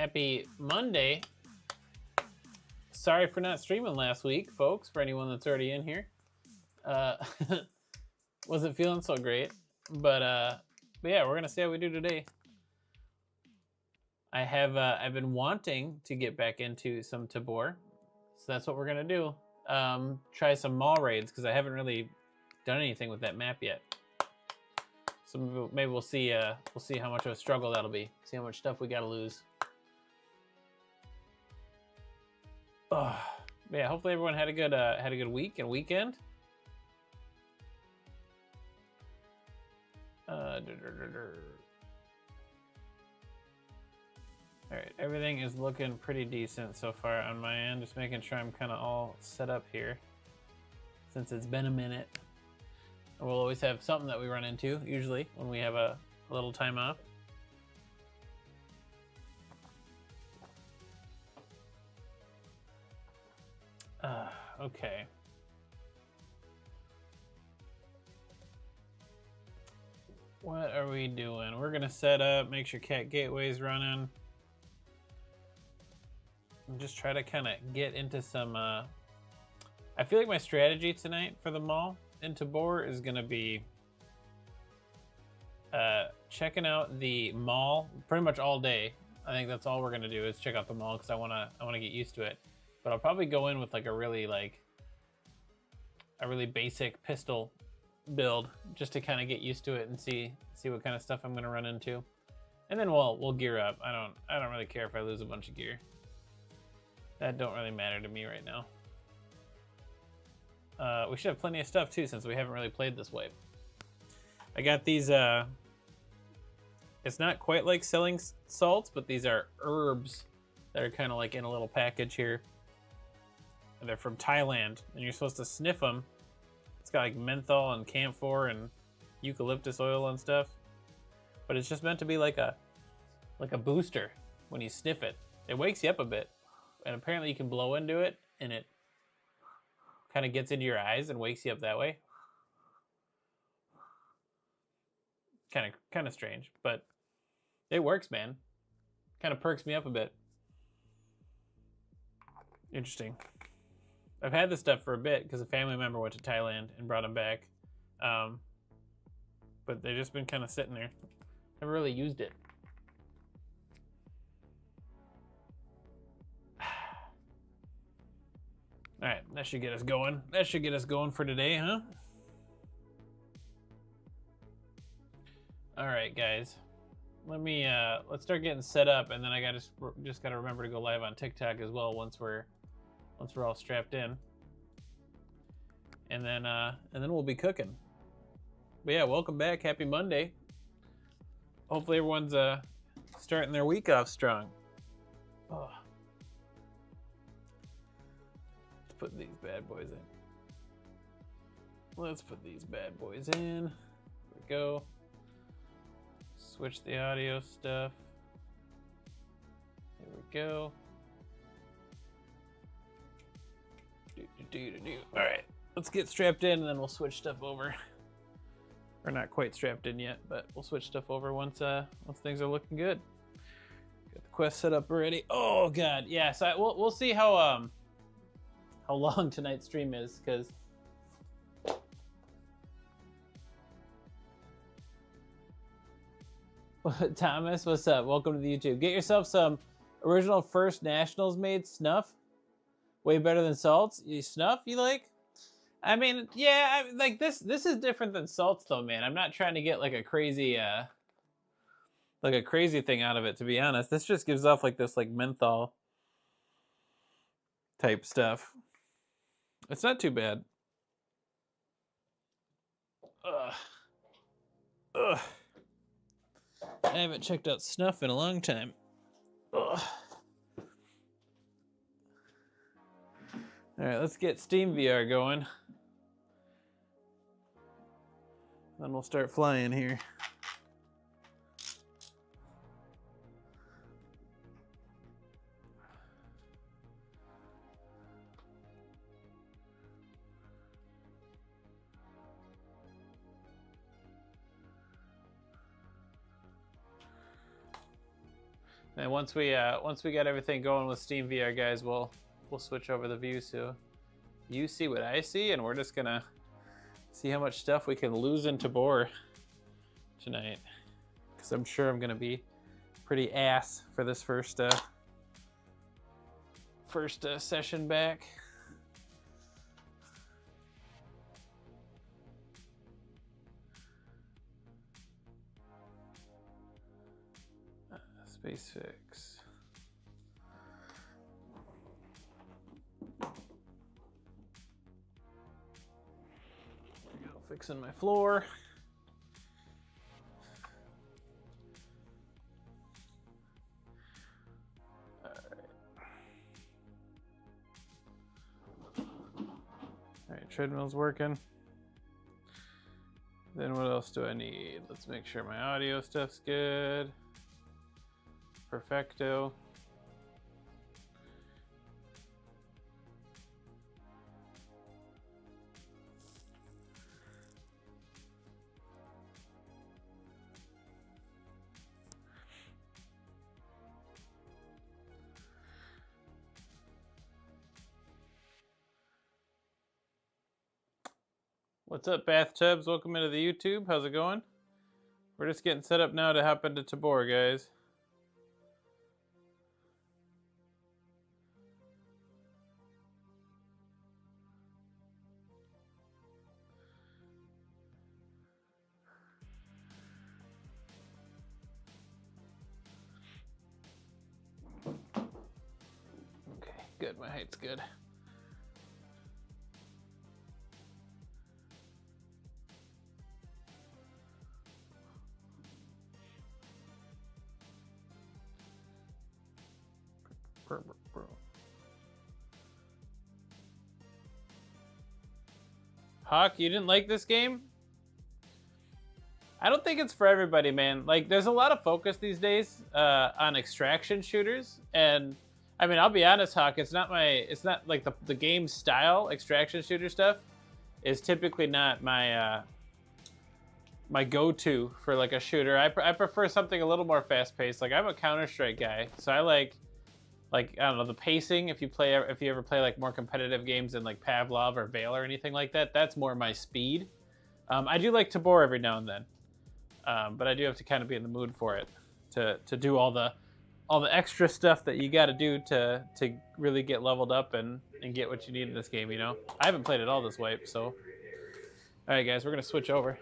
Happy Monday. Sorry for not streaming last week, folks, for anyone that's already in here. Wasn't feeling so great, but yeah, we're gonna see how we do today. I've been wanting to get back into some Tabor, so that's what we're gonna do. Try some mall raids because I haven't really done anything with that map yet. So maybe we'll see how much of a struggle that'll be. See how much stuff we gotta lose. Yeah, hopefully everyone had a good week and weekend. All right, everything is looking pretty decent so far on my end. Just making sure I'm kind of all set up here since it's been a minute. We'll always have something that we run into, usually, when we have a little time off. Okay. What are we doing? We're gonna set up, make sure Cat Gateway's running. And just try to kind of get into some, I feel like my strategy tonight for the mall in Tabor is gonna be checking out the mall pretty much all day. I think that's all we're gonna do is check out the mall because I wanna get used to it. But I'll probably go in with like a really basic pistol build just to kind of get used to it and see what kind of stuff I'm gonna run into, and then we'll gear up. I don't really care if I lose a bunch of gear. That don't really matter to me right now. We should have plenty of stuff too since we haven't really played this way. I got these. It's not quite like selling salts, but these are herbs that are kind of like in a little package here. And they're from Thailand, and you're supposed to sniff them. It's got like menthol and camphor and eucalyptus oil and stuff, but it's just meant to be like a booster when you sniff it. It wakes you up a bit, and apparently you can blow into it, and it kind of gets into your eyes and wakes you up that way. Kind of strange, but it works, man. Kind of perks me up a bit. Interesting. I've had this stuff for a bit because a family member went to Thailand and brought them back. But they've just been kind of sitting there. Never really used it. All right, that should get us going. That should get us going for today, huh? All right, guys. Let's start getting set up, and then I just gotta remember to go live on TikTok as well once we're all strapped in, and then we'll be cooking. But yeah, welcome back. Happy Monday. Hopefully everyone's starting their week off strong. Oh. Let's put these bad boys in. Let's put these bad boys in. There we go. Switch the audio stuff. There we go. All right, let's get strapped in and then we'll switch stuff over. We're not quite strapped in yet, but we'll switch stuff over once things are looking good. Got the quest set up already. Oh god, yeah. So we'll see how long tonight's stream is, because Thomas, what's up? Welcome to the YouTube. Get yourself some original First Nationals made snuff. Way better than salts. You snuff, you like? I mean, yeah, like this is different than salts though, man. I'm not trying to get like a crazy thing out of it, to be honest. This just gives off like this like menthol type stuff. It's not too bad. Ugh. I haven't checked out snuff in a long time. Ugh. All right, let's get Steam VR going. Then we'll start flying here. And once we get everything going with Steam VR, guys, we'll switch over the view so you see what I see, and we're just gonna see how much stuff we can lose in Tabor tonight. Because I'm sure I'm gonna be pretty ass for this first session back. Space fix. There we go, fixing my floor. All right, treadmill's working. Then what else do I need? Let's make sure my audio stuff's good. Perfecto. What's up, bathtubs? Welcome into the YouTube. How's it going? We're just getting set up now to hop into Tabor, guys. Okay, good. My height's good. Hawk, you didn't like this game? I don't think it's for everybody, man. Like, there's a lot of focus these days on extraction shooters, and I mean, I'll be honest, Hawk. It's not like the game style extraction shooter stuff is typically not my my go-to for like a shooter. I prefer something a little more fast-paced. Like, I'm a Counter-Strike guy, so I like I don't know, the pacing. If you ever play like more competitive games in like Pavlov or Veil or anything like that, that's more my speed. I do like Tabor every now and then, but I do have to kind of be in the mood for it to do all the extra stuff that you got to do to really get leveled up and get what you need in this game. You know, I haven't played it all this wipe, so all right, guys, we're gonna switch over.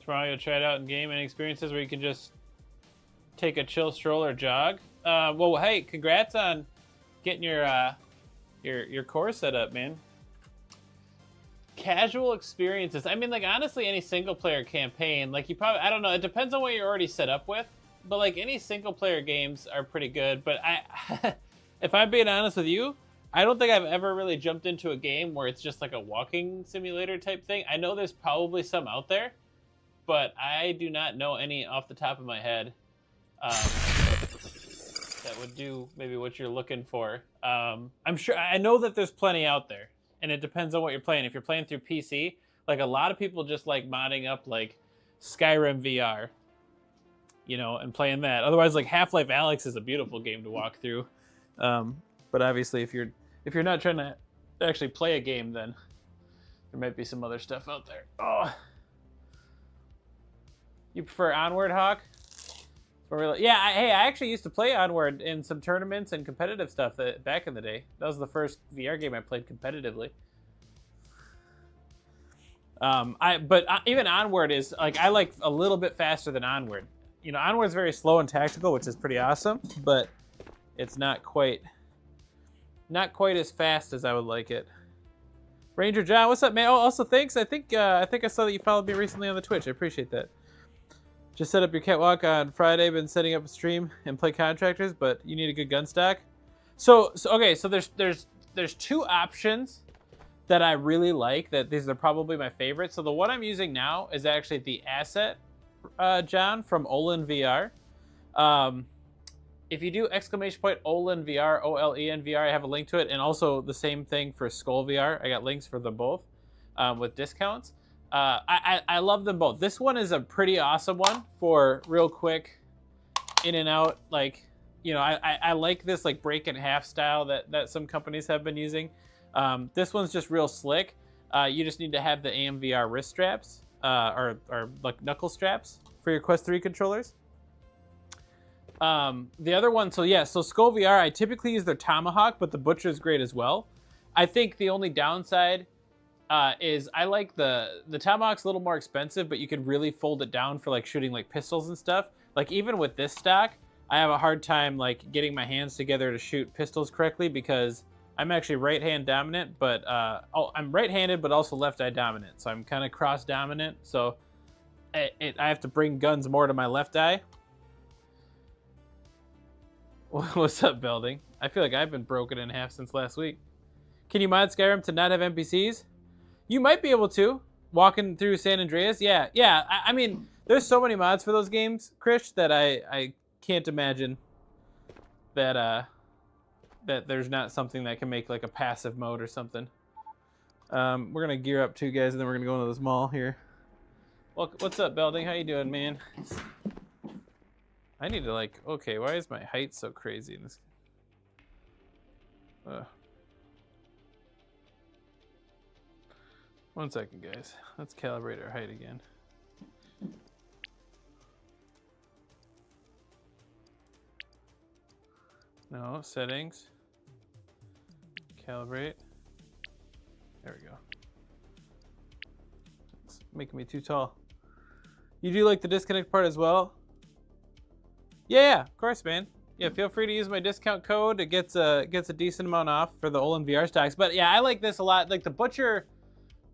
Tomorrow you'll try it out in game. Any experiences where you can just take a chill stroll or jog? Well, hey, congrats on getting your core set up, man. Casual experiences. I mean, like, honestly, any single player campaign, like, you probably, I don't know, it depends on what you're already set up with, but like any single player games are pretty good. But if I'm being honest with you, I don't think I've ever really jumped into a game where it's just like a walking simulator type thing. I know there's probably some out there, but I do not know any off the top of my head that would do maybe what you're looking for. I'm sure, I know that there's plenty out there, and it depends on what you're playing. If you're playing through PC, like a lot of people just like modding up like Skyrim VR, you know, and playing that. Otherwise, like Half-Life Alyx is a beautiful game to walk through. But obviously, if you're not trying to actually play a game, then there might be some other stuff out there. Oh. You prefer Onward, Hawk? Yeah, I actually used to play Onward in some tournaments and competitive stuff back in the day. That was the first VR game I played competitively. But even Onward is, like, I like a little bit faster than Onward. You know, Onward's very slow and tactical, which is pretty awesome, but it's not quite as fast as I would like it. Ranger John, what's up, man? Oh, also thanks. I think I saw that you followed me recently on the Twitch. I appreciate that. Just set up your catwalk on Friday. Been setting up a stream and play contractors, but you need a good gun stock. So okay, so there's two options that I really like. That these are probably my favorites. So the one I'm using now is actually the Asset, John, from Olin VR. if you do exclamation point Olen VR, OLEN VR, I have a link to it, and also the same thing for Skull VR. I got links for them both with discounts. I love them both. This one is a pretty awesome one for real quick in and out. Like, you know, I like this like break in half style that some companies have been using. This one's just real slick. You just need to have the AMVR wrist straps or like knuckle straps for your Quest 3 controllers. The other one, so Skull VR, I typically use their Tomahawk, but the Butcher is great as well. I think the only downside is I like the Tomahawk's a little more expensive, but you can really fold it down for like shooting like pistols and stuff. Like even with this stock, I have a hard time like getting my hands together to shoot pistols correctly because I'm actually right-hand dominant, but I'm right-handed, but also left-eye dominant. So I'm kind of cross-dominant. So I have to bring guns more to my left eye. What's up, Belding? I feel like I've been broken in half since last week. Can you mod Skyrim to not have NPCs? You might be able to. Walking through San Andreas? Yeah. I mean, there's so many mods for those games, Krish, that I can't imagine that that there's not something that can make like a passive mode or something. We're gonna gear up too, guys, and then we're gonna go into this mall here. Well, what's up, Belding? How you doing, man? I need to like, okay, why is my height so crazy in this? One second, guys. Let's calibrate our height again. No, settings. Calibrate. There we go. It's making me too tall. You do like the disconnect part as well? Yeah, of course, man. Yeah, feel free to use my discount code. It gets a decent amount off for the Olen VR stocks. But yeah, I like this a lot. Like the Butcher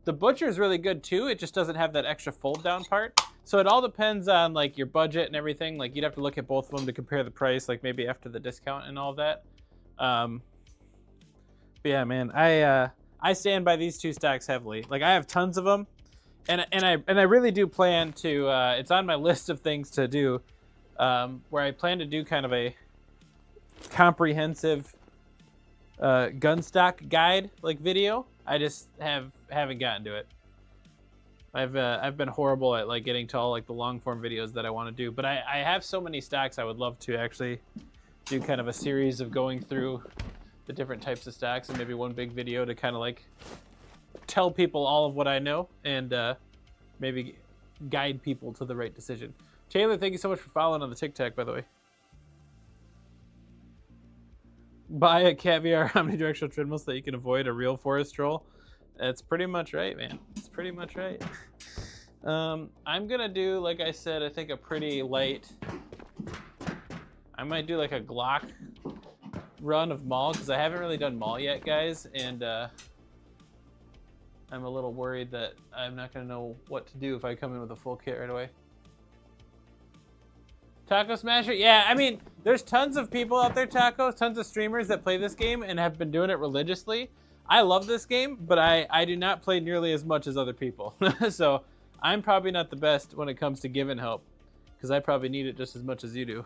is really good too. It just doesn't have that extra fold down part. So it all depends on like your budget and everything. Like you'd have to look at both of them to compare the price, like maybe after the discount and all that. But yeah, man, I stand by these two stocks heavily. Like I have tons of them, and I really do plan to. It's on my list of things to do, where I plan to do kind of a comprehensive gun stock guide like video. I just haven't gotten to it. I've been horrible at like getting to all like the long form videos that I want to do, but I have so many stocks I would love to actually do kind of a series of going through the different types of stocks and maybe one big video to kind of like tell people all of what I know and maybe guide people to the right decision. Taylor, thank you so much for following on the TikTok, by the way. Buy a caviar omnidirectional treadmill so that you can avoid a real forest troll. That's pretty much right, man. It's pretty much right. I'm gonna do, like I said, I think a pretty light. I might do like a Glock run of mall because I haven't really done mall yet, guys, and I'm a little worried that I'm not gonna know what to do if I come in with a full kit right away. Taco Smasher? Yeah, I mean, there's tons of people out there, Taco, tons of streamers that play this game and have been doing it religiously. I love this game, but I do not play nearly as much as other people. So I'm probably not the best when it comes to giving help because I probably need it just as much as you do.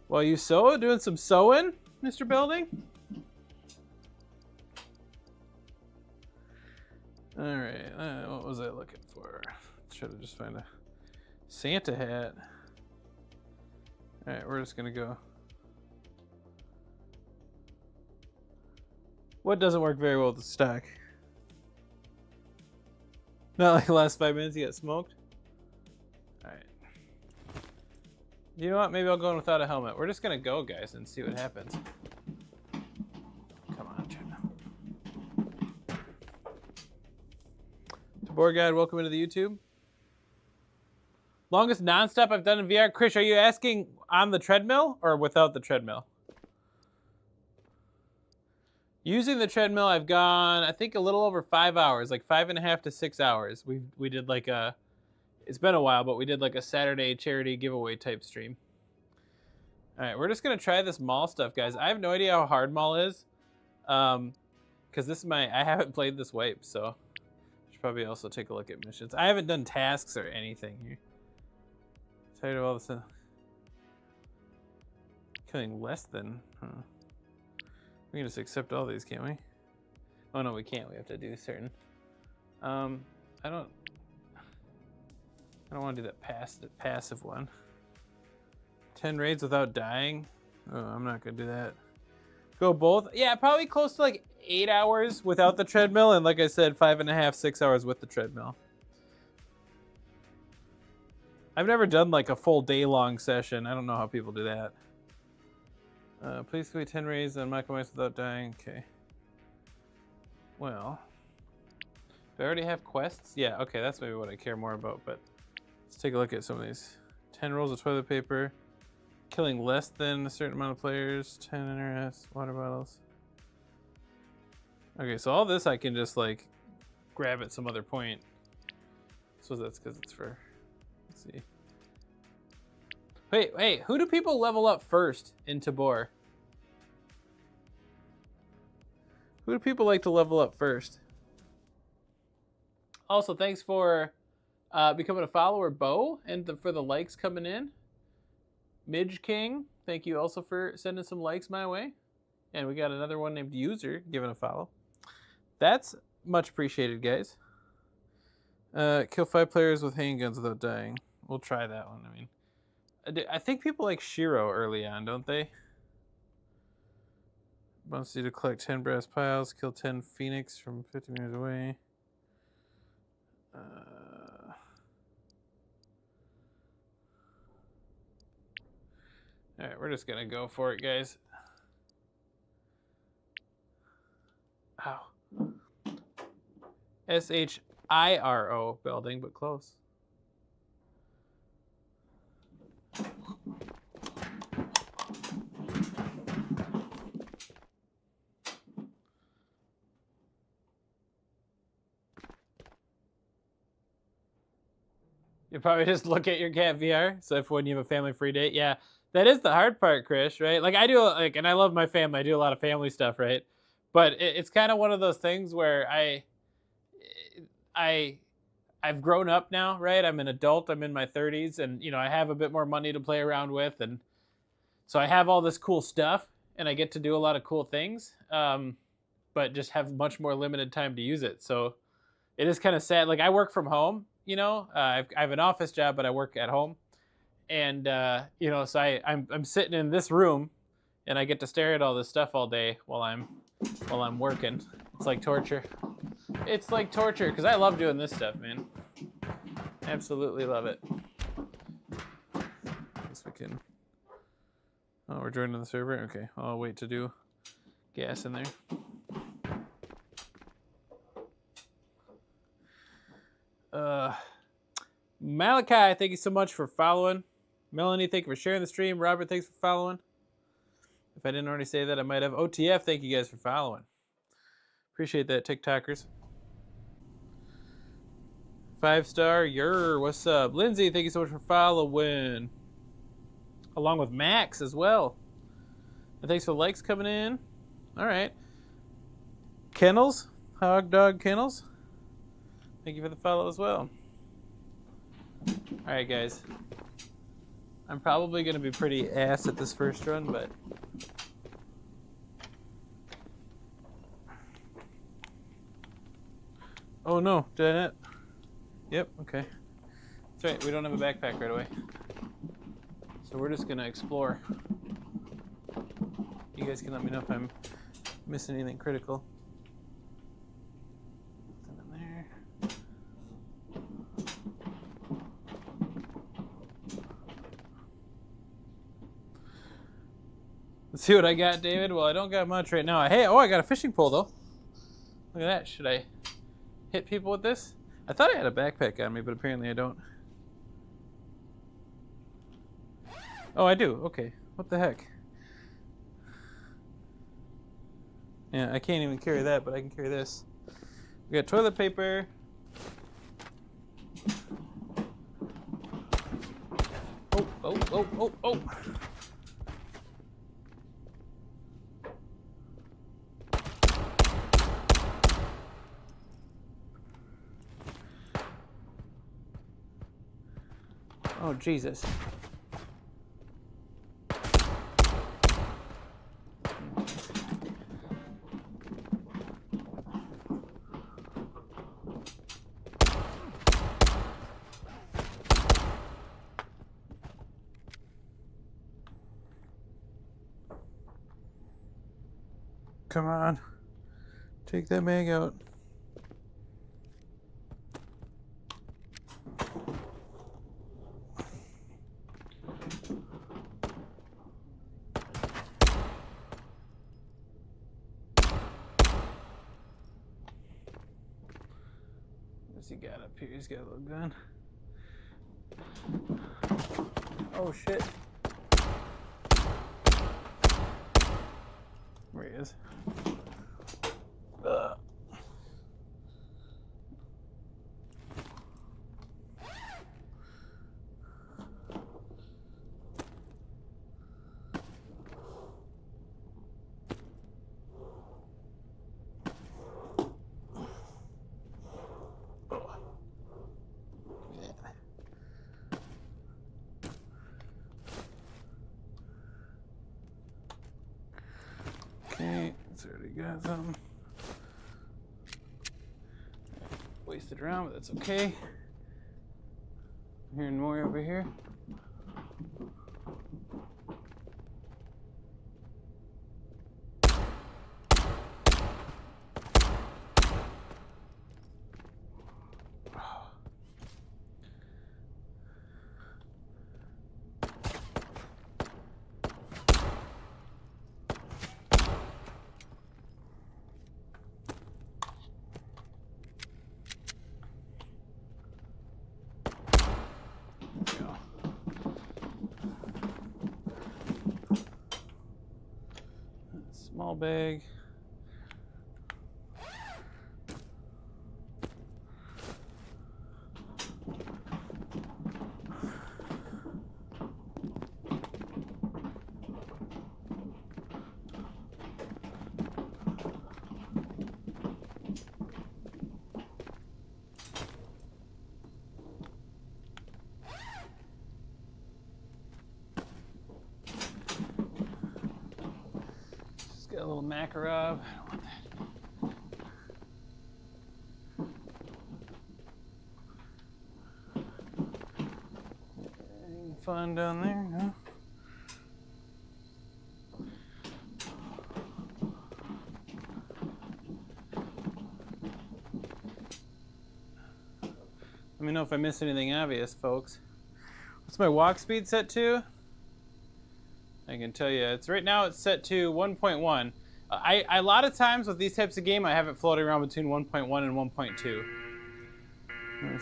Well, you doing some sewing, Mr. Belding? All right, what was I looking for? Should have just found a Santa hat. All right, we're just gonna go. What doesn't work very well with the stock? Not like the last 5 minutes you got smoked? Alright. You know what? Maybe I'll go in without a helmet. We're just gonna go, guys, and see what happens. Come on, Treadmill. Tabor Guide, welcome into the YouTube. Longest nonstop I've done in VR. Krish, are you asking on the treadmill or without the treadmill? Using the treadmill, I've gone, I think, a little over 5 hours, like 5.5 to 6 hours. We did like a, it's been a while, but we did like a Saturday charity giveaway type stream. All right, we're just gonna try this mall stuff, guys. I have no idea how hard mall is, because this is I haven't played this wipe, so I should probably also take a look at missions. I haven't done tasks or anything here. Tired of all this. Killing less than. Huh. We can just accept all these, can't we? Oh no, we can't. We have to do certain. I don't want to do that passive one. 10 raids without dying. Oh, I'm not gonna do that. Go both. Yeah, probably close to like 8 hours without the treadmill, and like I said, 5.5, 6 hours with the treadmill. I've never done like a full day-long session. I don't know how people do that. Please complete 10 raids on Michael Myers without dying. Okay. Well, do I already have quests? Yeah. Okay, that's maybe what I care more about. But let's take a look at some of these. 10 rolls of toilet paper. Killing less than a certain amount of players. 10 NRS. Water bottles. Okay, so all this I can just like grab at some other point. So that's because it's for. Let's see. Wait, who do people level up first in Tabor? Who do people like to level up first? Also, thanks for becoming a follower, Bo, and for the likes coming in. Midge King, thank you also for sending some likes my way. And we got another one named User giving a follow. That's much appreciated, guys. Kill 5 players with handguns without dying. We'll try that one. I mean, I think people like Shiro early on, don't they? Wants you to collect 10 brass piles, kill 10 phoenix from 50 meters away. Alright, we're just gonna go for it, guys. Ow. SHIRO building, but close. You probably just look at your cat VR. So if when you have a family free date, yeah, that is the hard part, Krish, right? Like I do, like, and I love my family. I do a lot of family stuff, right? But it's kind of one of those things where I've grown up now, right? I'm an adult. I'm in my 30s, and you know I have a bit more money to play around with, and so I have all this cool stuff, and I get to do a lot of cool things, but just have much more limited time to use it. So it is kind of sad. Like I work from home. You know, I have an office job, but I work at home, and you know, so I'm sitting in this room, and I get to stare at all this stuff all day while I'm working. It's like torture. It's like torture because I love doing this stuff, man. Absolutely love it. Guess we can. Oh, we're joining the server. Okay, I'll wait to do gas in there. Malachi, thank you so much for following. Melanie, thank you for sharing the stream. Robert, thanks for following. If I didn't already say that, I might have. OTF, thank you guys for following. Appreciate that, TikTokers. 5-star, what's up? Lindsay, thank you so much for following. Along with Max as well. And thanks for the likes coming in. All right. Kennels, Hog Dog Kennels. Thank you for the follow as well. All right, guys. I'm probably going to be pretty ass at this first run, but... Oh, no. Did I not? Yep, okay. That's right. We don't have a backpack right away. So we're just going to explore. You guys can let me know if I'm missing anything critical. Let's see what I got, David. Well, I don't got much right now. Hey, I got a fishing pole, though. Look at that. Should I hit people with this? I thought I had a backpack on me, but apparently I don't. Oh, I do. Okay. What the heck? Yeah, I can't even carry that, but I can carry this. We got toilet paper. Oh. Oh, Jesus. Come on. Take that mag out. What's he got up here? He's got a little gun. Oh, shit. Where he is. Okay, it's already got something. Wasted around, but that's okay. I'm hearing more over here. Small bag. Got a little Makarov. I don't want that. Anything fun down there, huh? Let me know if I missed anything obvious, folks. What's my walk speed set to? I can tell you, it's right now it's set to 1.1. I a lot of times with these types of game, I have it floating around between 1.1 and 1.2.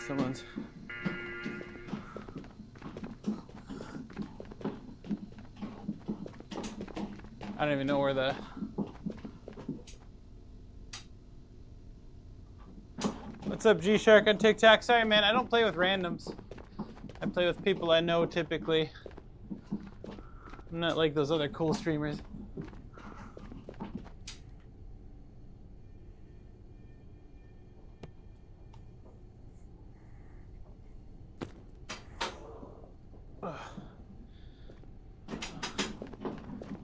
Someone's. I don't even know where the. What's up, G-Shark on TikTok? Sorry, man, I don't play with randoms. I play with people I know typically. I'm not like those other cool streamers.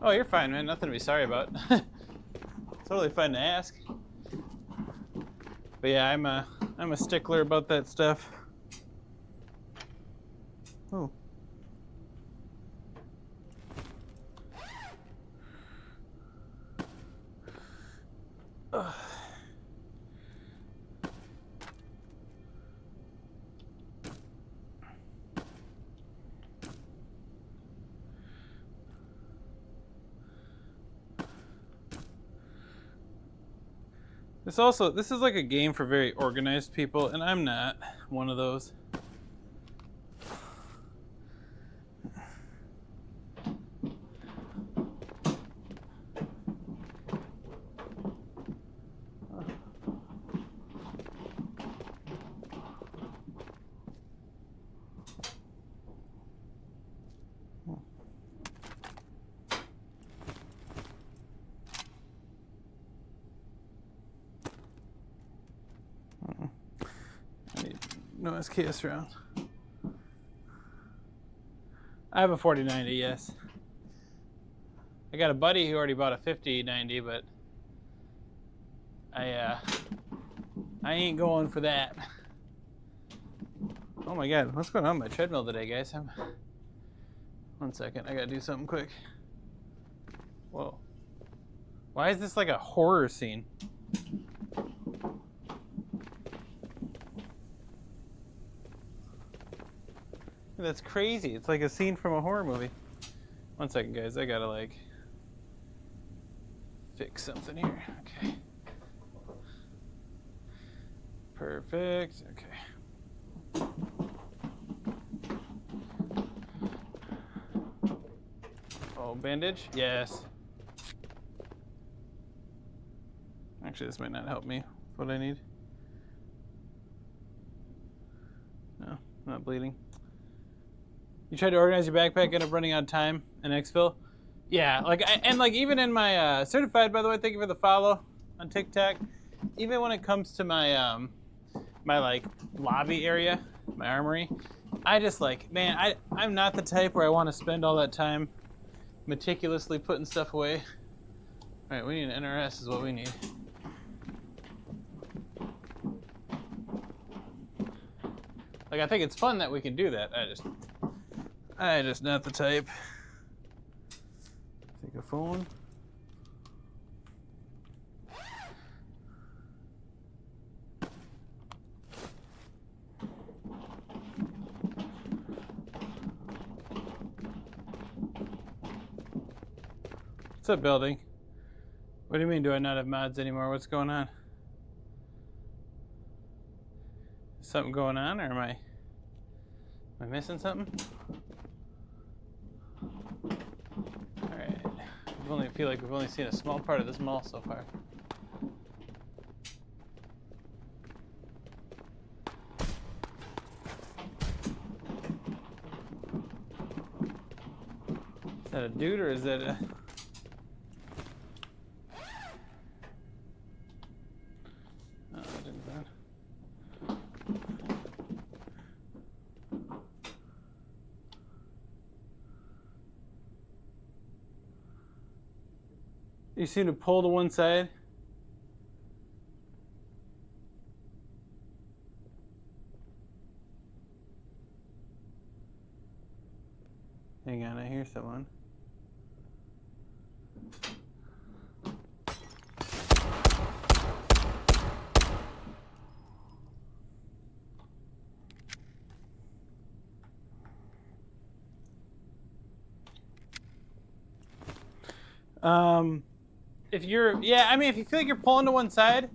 Oh, you're fine, man. Nothing to be sorry about. Totally fine to ask. But yeah, I'm a stickler about that stuff. Oh. This is like a game for very organized people, and I'm not one of those. No SKS round. I have a 4090, yes. I got a buddy who already bought a 5090, but I ain't going for that. Oh my god, what's going on with my treadmill today, guys? One second, I gotta do something quick. Whoa. Why is this like a horror scene? That's crazy. It's like a scene from a horror movie. One second, guys. I gotta like fix something here. Okay. Perfect. Okay. Oh, bandage? Yes. Actually, this might not help me with what I need. No, not bleeding. You tried to organize your backpack, end up running out of time in Exfil? Yeah, like, even in my certified, by the way, thank you for the follow on TikTok. Even when it comes to my my like lobby area, my armory, I just like, man, I'm not the type where I want to spend all that time meticulously putting stuff away. All right, we need an NRS is what we need. Like, I think it's fun that we can do that. I just not the type. Take a phone. What's up, building? What do you mean, do I not have mods anymore? What's going on? Is something going on, or am I missing something? Alright. I feel like we've only seen a small part of this mall so far. Is that a dude or is that a... Oh, that didn't bad. You seem to pull to one side. Hang on, I hear someone. If you're, yeah, I mean, if you feel like you're pulling to one side,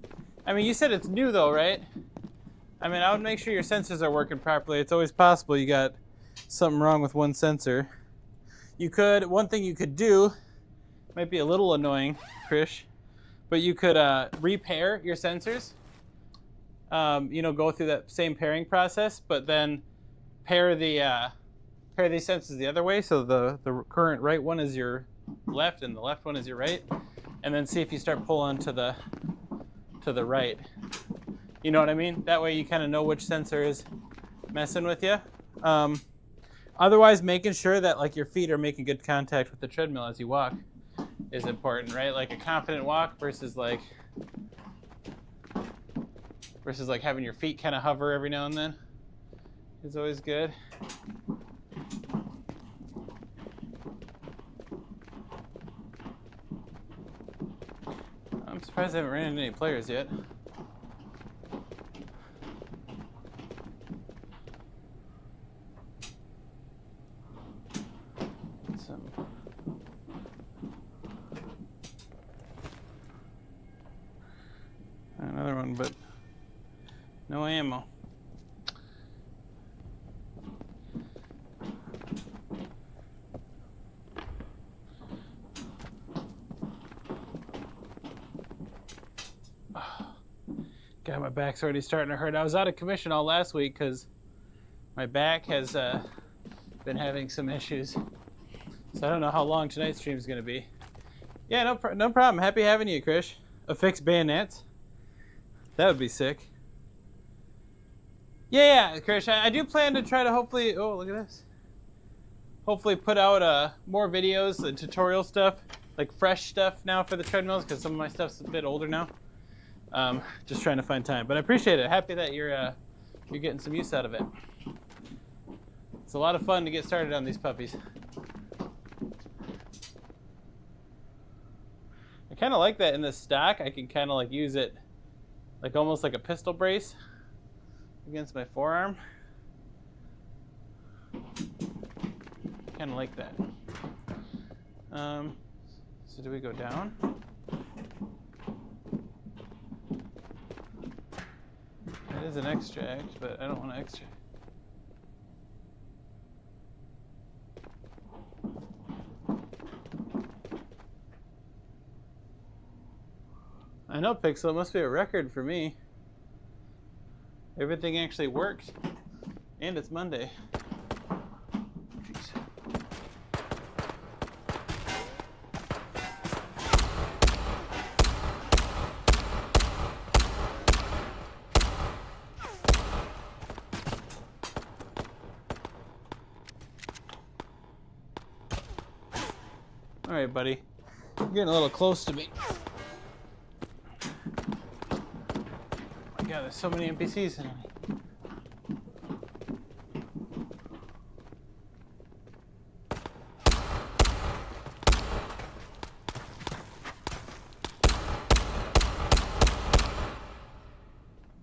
I mean, you said it's new though, right? I mean, I would make sure your sensors are working properly. It's always possible you got something wrong with one sensor. One thing you could do, might be a little annoying, Krish, but you could repair your sensors. Go through that same pairing process, but then pair these sensors the other way. So the current right one is your left and the left one is your right, and then see if you start pulling to the right. You know what I mean? That way you kind of know which sensor is messing with you. Otherwise, making sure that like your feet are making good contact with the treadmill as you walk is important, right? Like a confident walk versus like having your feet kind of hover every now and then is always good. I'm surprised I haven't ran into any players yet. Another one, but no ammo. God, my back's already starting to hurt. I was out of commission all last week because my back has been having some issues. So I don't know how long tonight's stream is going to be. Yeah, no problem. Happy having you, Krish. Affix bayonets. That would be sick. Yeah, Krish. I do plan to try to hopefully... Oh, look at this. hopefully put out more videos and tutorial stuff, like fresh stuff now for the treadmills, because some of my stuff's a bit older now. Just trying to find time, but I appreciate it. Happy that you're getting some use out of it. It's a lot of fun to get started on these puppies. I kind of like that in the stock. I can kind of like use it like almost like a pistol brace against my forearm. Kind of like that. So do we go down? It is an extract, but I don't want to extract. I know, Pixel, it must be a record for me. Everything actually worked. And it's Monday. Jeez. All right, buddy. You're getting a little close to me. God, there's so many NPCs in it.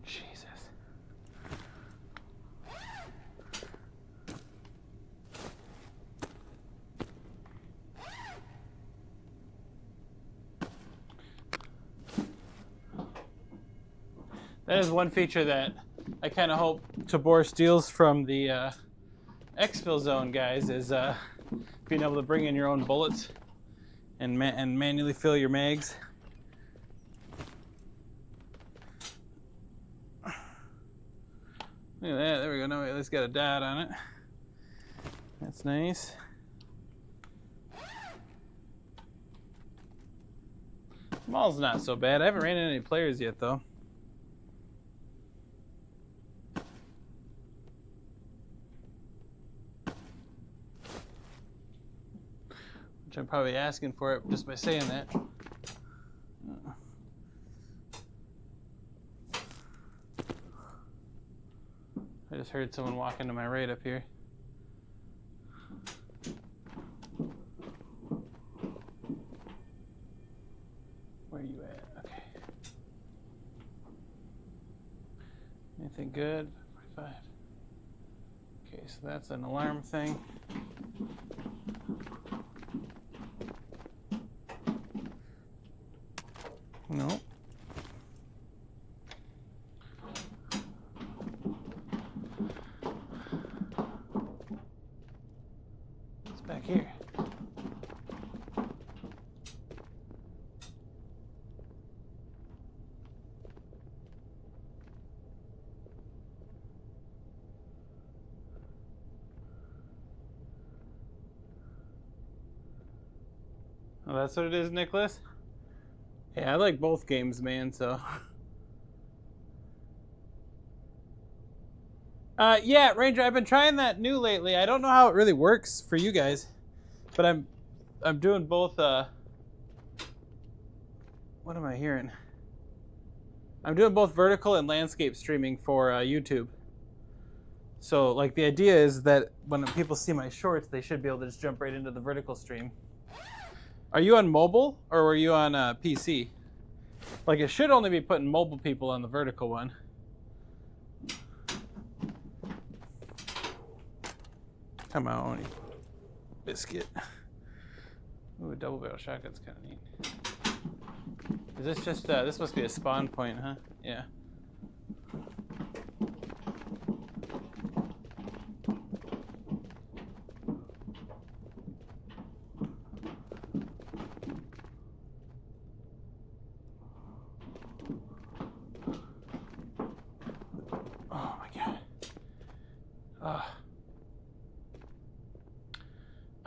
Jesus. That is one feature that I kind of hope Tabor steals from the exfil zone guys, is being able to bring in your own bullets and manually fill your mags. Look at that, there we go. Now we at least got a dot on it. That's nice. Mall's not so bad. I haven't ran into any players yet though. I'm probably asking for it just by saying that. I just heard someone walking to my right up here. Where are you at? Okay. Anything good? 45. Okay, so that's an alarm thing. No. It's back here. Oh, that's what it is, Nicholas? Yeah, I like both games, man, so. Yeah, Ranger, I've been trying that new lately. I don't know how it really works for you guys, but I'm doing both, what am I hearing? I'm doing both vertical and landscape streaming for YouTube. So, like, the idea is that when people see my shorts, they should be able to just jump right into the vertical stream. Are you on mobile, or were you on PC? Like, it should only be putting mobile people on the vertical one. Come on, biscuit. Ooh, a double barrel shotgun's kind of neat. Is this just, this must be a spawn point, huh? Yeah.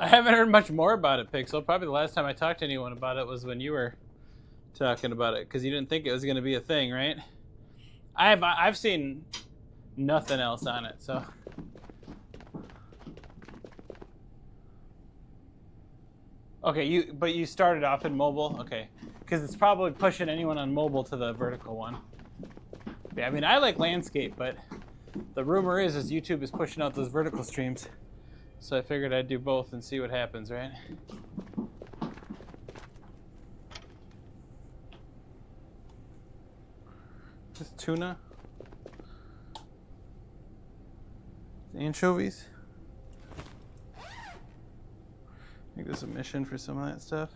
I haven't heard much more about it, Pixel. Probably the last time I talked to anyone about it was when you were talking about it, because you didn't think it was going to be a thing, right? I've seen nothing else on it, so. Okay, but you started off in mobile? Okay. Because it's probably pushing anyone on mobile to the vertical one. Yeah, I mean, I like landscape, but the rumor is YouTube is pushing out those vertical streams. So I figured I'd do both and see what happens, right? This tuna. Anchovies. I think there's a mission for some of that stuff.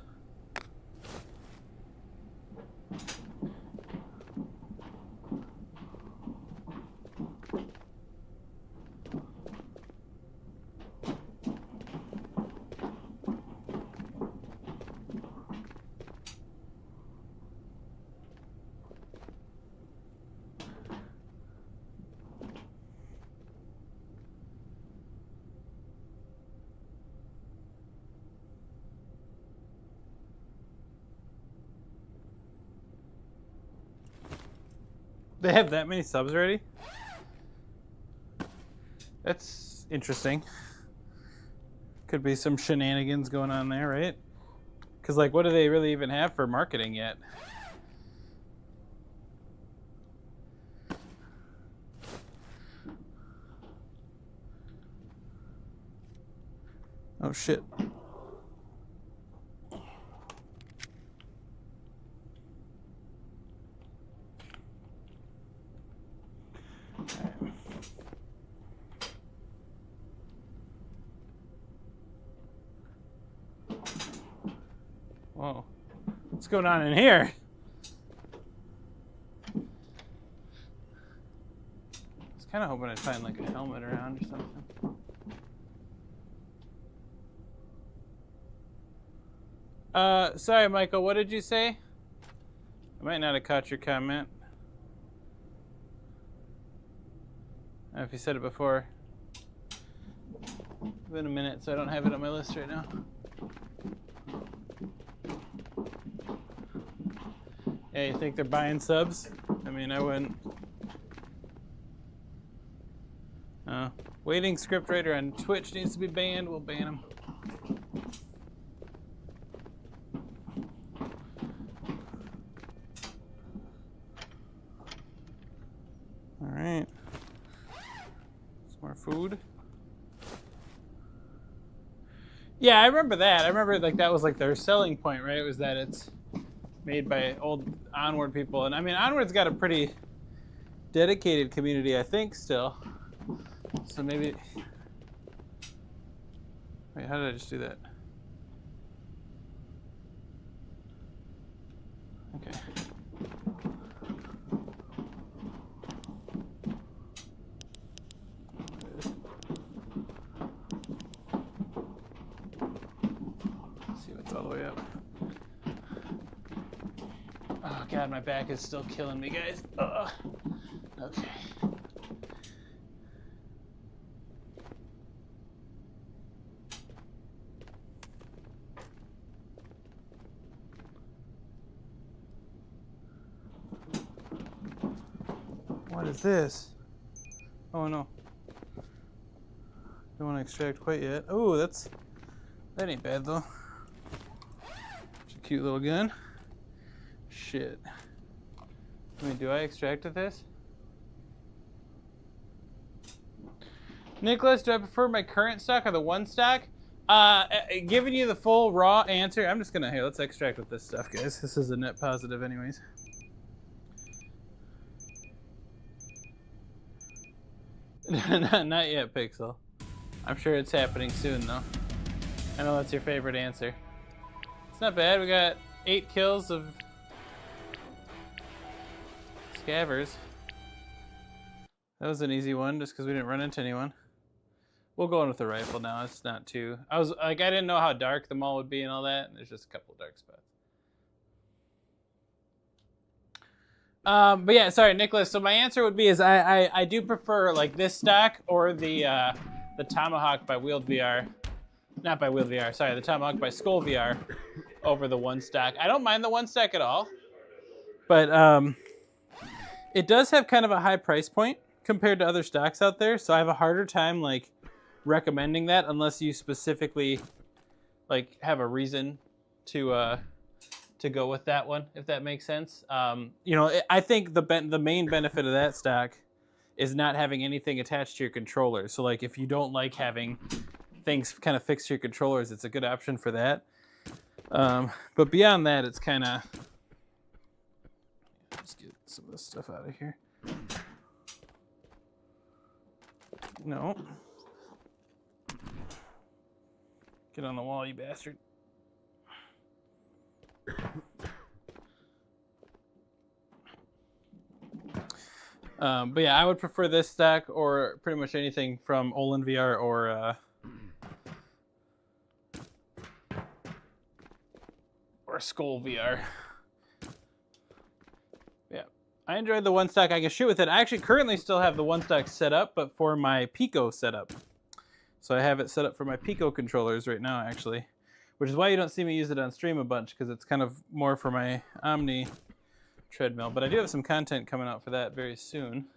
They have that many subs already? That's interesting. Could be some shenanigans going on there, right? Because, like, what do they really even have for marketing yet? Oh, shit. Whoa. What's going on in here? I was kind of hoping I'd find like a helmet around or something. Sorry, Michael, what did you say? I might not have caught your comment. I don't know if you said it before. It's been a minute, so I don't have it on my list right now. Hey, you think they're buying subs? I mean, I wouldn't. Waiting scriptwriter on Twitch needs to be banned. We'll ban him. All right. Some more food. Yeah, I remember that. I remember like that was like their selling point, right? It was that it's made by old Onward people. And I mean, Onward's got a pretty dedicated community, I think, still. So maybe... Wait, how did I just do that? Okay. Let's see what's all the way up. Oh god, my back is still killing me, guys. Ugh. Okay. What is this? Oh no. Don't want to extract quite yet. Oh, that ain't bad though. It's a cute little gun. Shit. I mean, do I extract with this? Nicholas, do I prefer my current stock or the one stock? Giving you the full raw answer, I'm just gonna, here, let's extract with this stuff, guys. This is a net positive anyways. Not yet, Pixel. I'm sure it's happening soon, though. I know that's your favorite answer. It's not bad. We got 8 kills of scavers. That was an easy one, just because we didn't run into anyone. We'll go in with the rifle now. It's not too... I didn't know how dark the mall would be and all that, and there's just a couple dark spots. But yeah, sorry, Nicholas. So my answer would be is I do prefer like this stock or the Tomahawk by Wheeled VR. Not by Wheeled VR, sorry, the Tomahawk by Skull VR over the one stock. I don't mind the one stock at all. But it does have kind of a high price point compared to other stocks out there, so I have a harder time like recommending that unless you specifically like have a reason to go with that one, if that makes sense. You know, I think the main benefit of that stock is not having anything attached to your controller. So like if you don't like having things kind of fixed to your controllers, it's a good option for that. But beyond that, it's kind of, let's get some of this stuff out of here. No. Get on the wall, you bastard. But yeah, I would prefer this stack or pretty much anything from Olin VR or Skull VR. Yeah, I enjoyed the one stack. I can shoot with it. I actually currently still have the one stack set up, but for my Pico setup. So I have it set up for my Pico controllers right now, actually, which is why you don't see me use it on stream a bunch, because it's kind of more for my Omni treadmill. But I do have some content coming out for that very soon.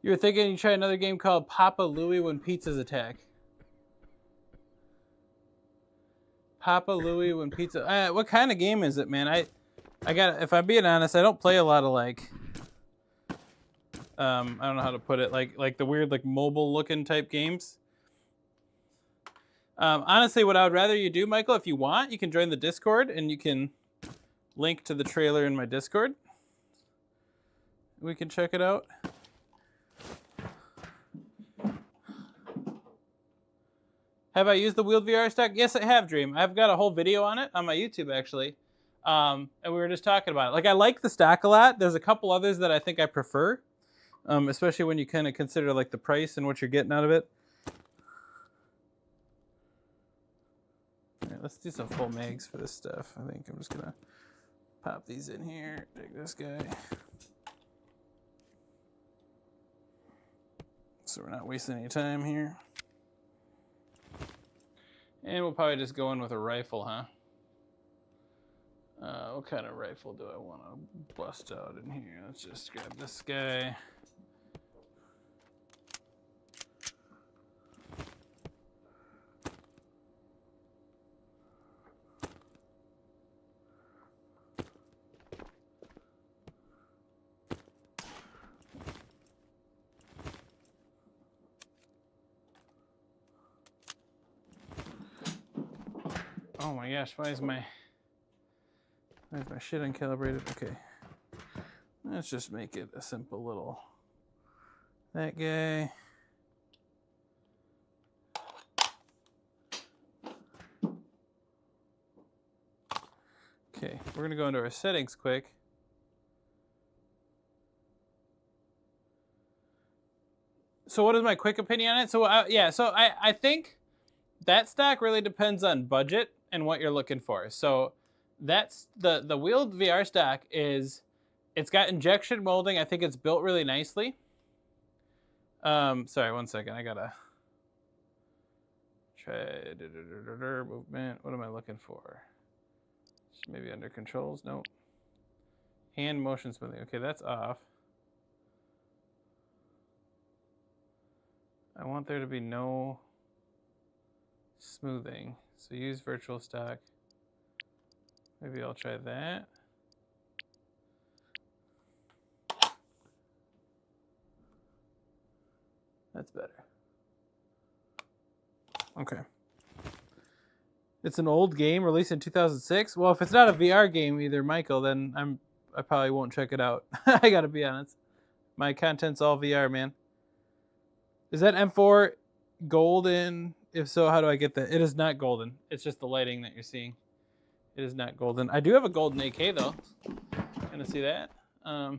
You were thinking you try another game called Papa Louie When Pizzas Attack. Papa Louie When Pizza. What kind of game is it, man? I got. If I'm being honest, I don't play a lot of like. I don't know how to put it. Like the weird like mobile looking type games. Honestly, what I would rather you do, Michael, if you want, you can join the Discord and you can link to the trailer in my Discord. We can check it out. Have I used the wheeled VR stack? Yes, I have, Dream. I've got a whole video on it on my YouTube, actually. And we were just talking about it. Like, I like the stack a lot. There's a couple others that I think I prefer, especially when you kind of consider, like, the price and what you're getting out of it. All right, let's do some full mags for this stuff. I think I'm just going to pop these in here. Take this guy. So we're not wasting any time here. And we'll probably just go in with a rifle, huh? What kind of rifle do I want to bust out in here? Let's just grab this guy. Oh my gosh, why is my shit uncalibrated? Okay. Let's just make it a simple little, that guy. Okay, we're gonna go into our settings quick. So what is my quick opinion on it? So I think that stack really depends on budget and what you're looking for. So that's the wheeled VR stack is, it's got injection molding. I think it's built really nicely. Sorry, 1 second. I gotta try movement. What am I looking for? Maybe under controls. Nope. Hand motion smoothing. Okay, that's off. I want there to be no smoothing. So use virtual stack. Maybe I'll try that. That's better. Okay. It's an old game released in 2006. Well, if it's not a VR game either, Michael, then I probably won't check it out. I gotta be honest. My content's all VR, man. Is that M4 golden? If so, how do I get that? It is not golden. It's just the lighting that you're seeing. It is not golden. I do have a golden AK though. Gonna see that? I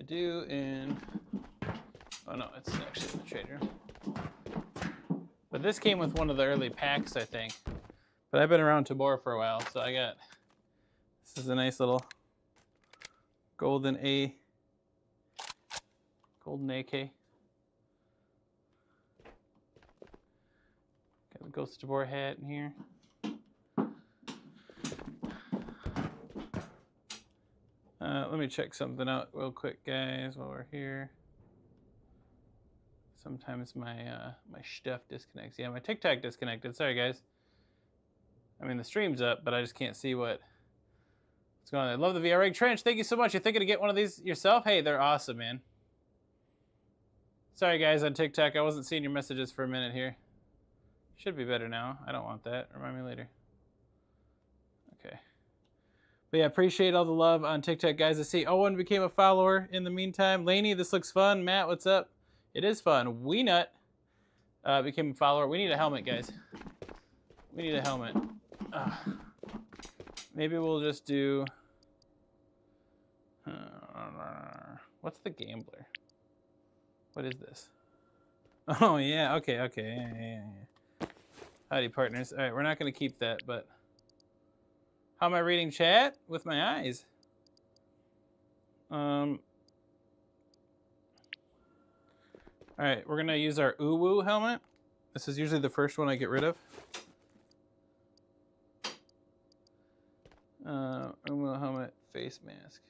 do in. Oh no, it's actually in the trade room. But this came with one of the early packs, I think. But I've been around Tabor for a while, so I got. This is a nice little golden AK. Got the Ghost of Tabor hat in here. Let me check something out real quick, guys, while we're here. Sometimes my my stuff disconnects. Yeah, my TikTok disconnected. Sorry, guys. I mean, the stream's up, but I just can't see what's going on. I love the VR rig. Trench, thank you so much. You're thinking to get one of these yourself? Hey, they're awesome, man. Sorry, guys, on TikTok. I wasn't seeing your messages for a minute here. Should be better now. I don't want that. Remind me later. Okay. But yeah, appreciate all the love on TikTok, guys. I see Owen became a follower in the meantime. Laney, this looks fun. Matt, what's up? It is fun. Weenut became a follower. We need a helmet, guys. We need a helmet. Maybe we'll just do... what's the gambler? What is this? Oh, yeah. Okay. Yeah. Howdy, partners. All right, we're not going to keep that, but... How am I reading chat? With my eyes. All right, we're going to use our Uwu helmet. This is usually the first one I get rid of. Uwu helmet, face mask.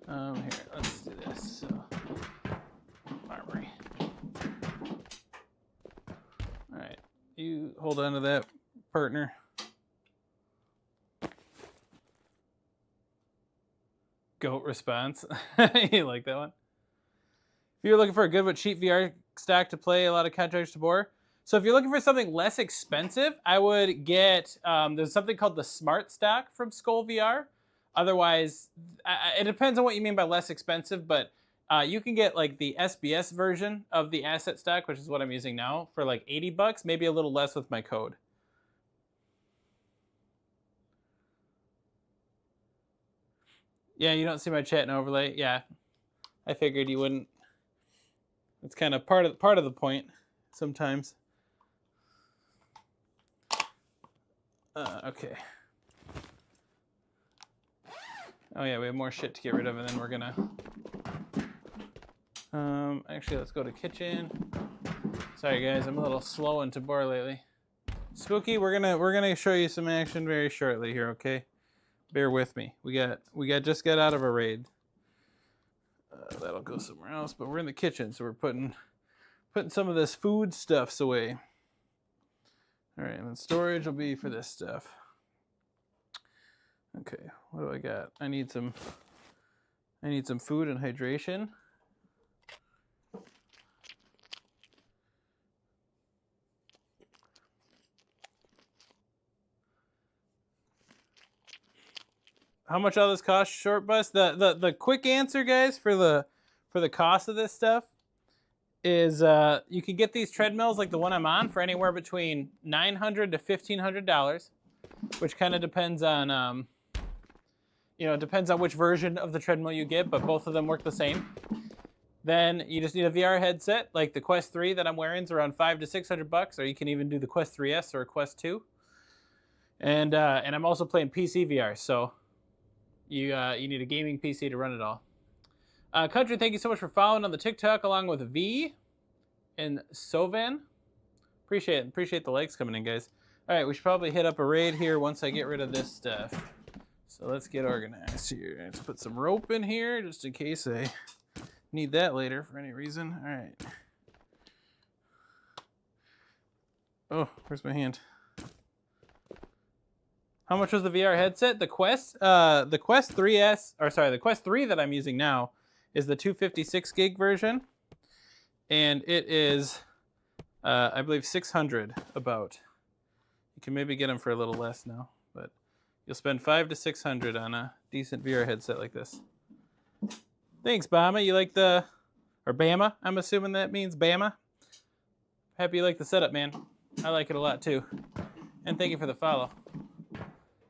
Here, let's do this. So, armory. All right, you hold on to that, partner. Goat response. You like that one? If you're looking for a good but cheap VR stack to play a lot of Contractors Tabor. So if you're looking for something less expensive, I would get, there's something called the Smart Stack from Skull VR. Otherwise, it depends on what you mean by less expensive, but you can get like the SBS version of the asset stack, which is what I'm using now, for like $80, maybe a little less with my code. Yeah, you don't see my chat and overlay. Yeah, I figured you wouldn't. It's kind of part of the point sometimes. Okay. Oh yeah, we have more shit to get rid of, and then we're gonna. Actually, let's go to kitchen. Sorry guys, I'm a little slow in Tabor lately. Spooky, we're gonna show you some action very shortly here. Okay. Bear with me. We just got out of a raid. That'll go somewhere else, but we're in the kitchen, so we're putting some of this food stuffs away. All right, and then storage will be for this stuff. Okay, what do I got? I need some food and hydration. How much all this costs, Short Bus? The quick answer, guys, for the cost of this stuff is you can get these treadmills like the one I'm on for anywhere between $900 to $1,500, which kind of depends on depends on which version of the treadmill you get, but both of them work the same. Then you just need a VR headset, like the Quest 3 that I'm wearing is around $500 to $600, or you can even do the Quest 3S or a Quest 2. And I'm also playing PC VR, so. You need a gaming PC to run it all. Country, thank you so much for following on the TikTok along with V and Sovan. Appreciate the likes coming in, guys. All right, we should probably hit up a raid here once I get rid of this stuff. So let's get organized here. Let's put some rope in here just in case I need that later for any reason. All right. Oh, where's my hand? How much was the VR headset? The Quest 3S, or sorry, the Quest 3 that I'm using now is the 256 gig version. And it is, I believe, 600 about. You can maybe get them for a little less now, but you'll spend 500 to 600 on a decent VR headset like this. Thanks, Bama. You like or Bama? I'm assuming that means Bama. Happy you like the setup, man. I like it a lot too. And thank you for the follow.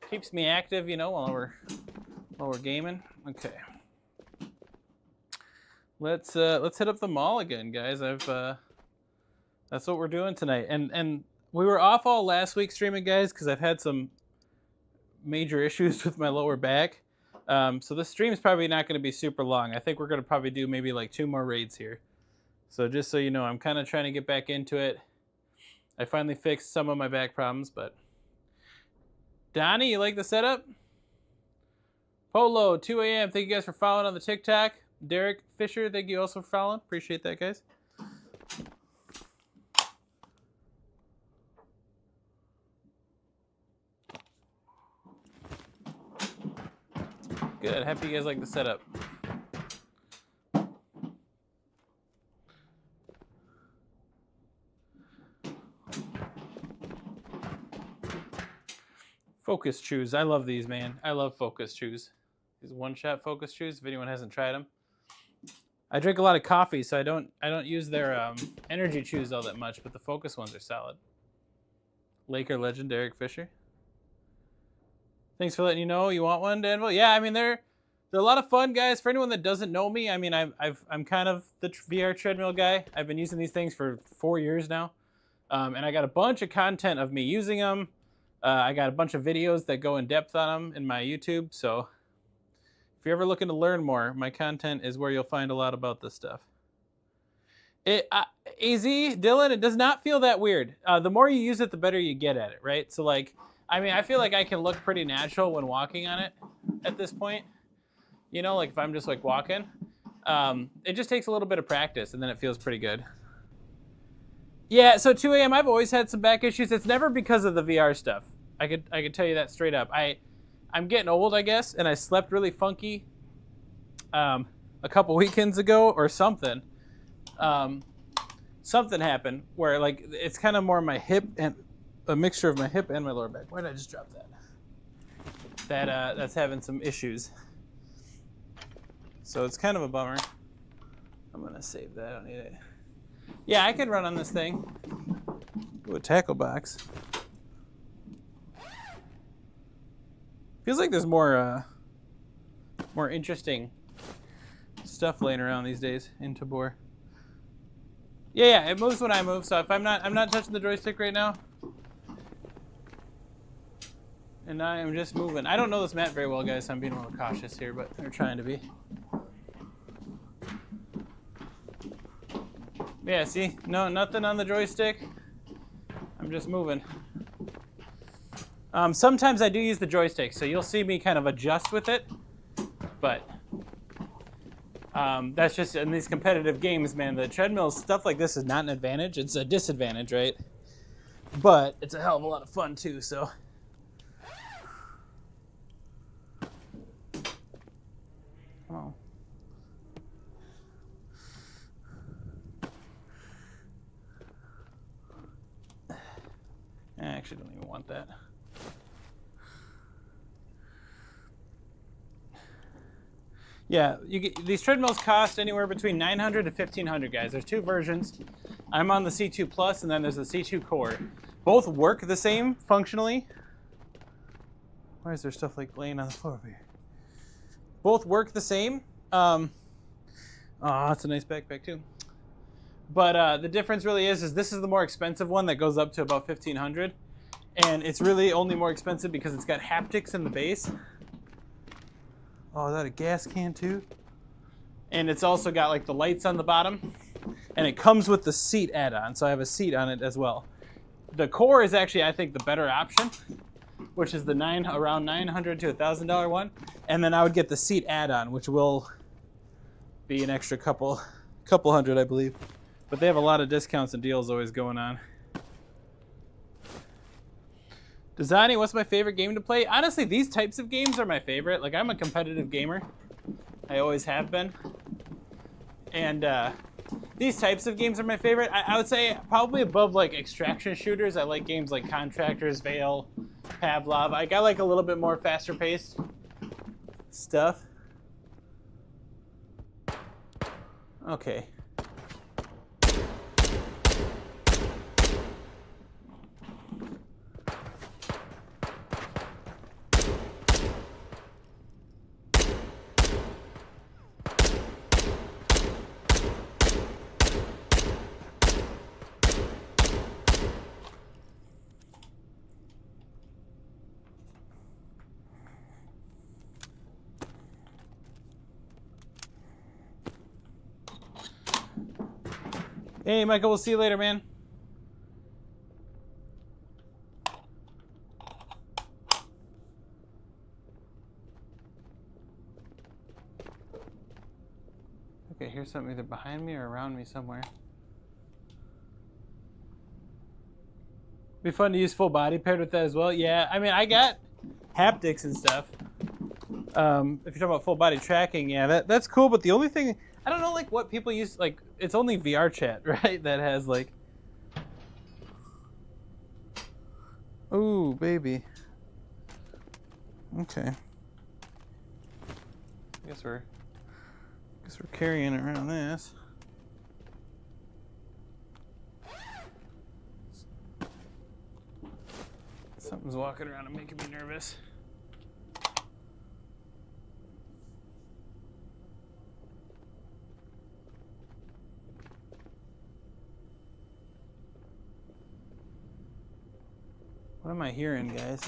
Keeps me active, while we're gaming. Okay. Let's hit up the mall again, guys. That's what we're doing tonight. And we were off all last week streaming, guys, because I've had some major issues with my lower back. So this stream is probably not going to be super long. I think we're going to probably do maybe like 2 more raids here. So just so you know, I'm kind of trying to get back into it. I finally fixed some of my back problems, but. Donnie, you like the setup? Polo, 2 a.m. Thank you guys for following on the TikTok. Derek Fisher, thank you also for following. Appreciate that, guys. Good. Happy you guys like the setup. Focus chews. I love these, man. I love focus chews. These one-shot focus chews. If anyone hasn't tried them, I drink a lot of coffee, so I don't use their energy chews all that much. But the focus ones are solid. Laker legend Derek Fisher. Thanks for letting you know you want one, Danville. Yeah, I mean they're a lot of fun, guys. For anyone that doesn't know me, I mean I'm kind of the VR treadmill guy. I've been using these things for 4 years now, and I got a bunch of content of me using them. I got a bunch of videos that go in depth on them in my YouTube. So if you're ever looking to learn more, my content is where you'll find a lot about this stuff. AZ, Dylan, it does not feel that weird. The more you use it, the better you get at it, right? So like, I mean, I feel like I can look pretty natural when walking on it at this point. You know, like if I'm just like walking, it just takes a little bit of practice and then it feels pretty good. Yeah, so 2 a.m. I've always had some back issues. It's never because of the VR stuff. I could tell you that straight up. I'm getting old, I guess, and I slept really funky a couple weekends ago or something. Something happened where like it's kind of more my hip and a mixture of my hip and my lower back. Why did I just drop that? That's having some issues. So it's kind of a bummer. I'm gonna save that. I don't need it. Yeah, I could run on this thing. Ooh, a tackle box. Feels like there's more interesting stuff laying around these days in Tabor. Yeah, it moves when I move. So if I'm not touching the joystick right now, and I am just moving. I don't know this map very well, guys. So I'm being a little cautious here, but they're trying to be. Yeah, see? No, nothing on the joystick. I'm just moving. Sometimes I do use the joystick, so you'll see me kind of adjust with it. But that's just in these competitive games, man. The treadmill stuff like this is not an advantage. It's a disadvantage, right? But it's a hell of a lot of fun, too, so. Oh. I actually don't even want that. Yeah, these treadmills cost anywhere between $900 to $1,500, guys. There's two versions. I'm on the C2 Plus, and then there's the C2 Core. Both work the same functionally. Why is there stuff like laying on the floor over here? Both work the same. Oh, that's a nice backpack too. But the difference really is this is the more expensive one that goes up to about $1,500, and it's really only more expensive because it's got haptics in the base. Oh, is that a gas can too? And it's also got like the lights on the bottom, and it comes with the seat add-on, so I have a seat on it as well. The Core is actually, I think, the better option, which is the around $900 to $1,000 one, and then I would get the seat add-on, which will be an extra couple hundred, I believe. But they have a lot of discounts and deals always going on. Designy, what's my favorite game to play? Honestly, these types of games are my favorite. Like, I'm a competitive gamer. I always have been. And these types of games are my favorite. I would say probably above, like, extraction shooters. I like games like Contractors, Veil, Pavlov. I like a little bit more faster-paced stuff. Okay. Hey, Michael, we'll see you later, man. hear something either behind me or around me somewhere. Be fun to use full body paired with that as well. Yeah, I mean, I got haptics and stuff. If you're talking about full body tracking, yeah, that's cool. But the only thing, I don't know, like what people use, like it's only VR chat, right? That has like, ooh, baby. Okay. Guess we're carrying around this. Something's walking around and making me nervous. What am I hearing, guys?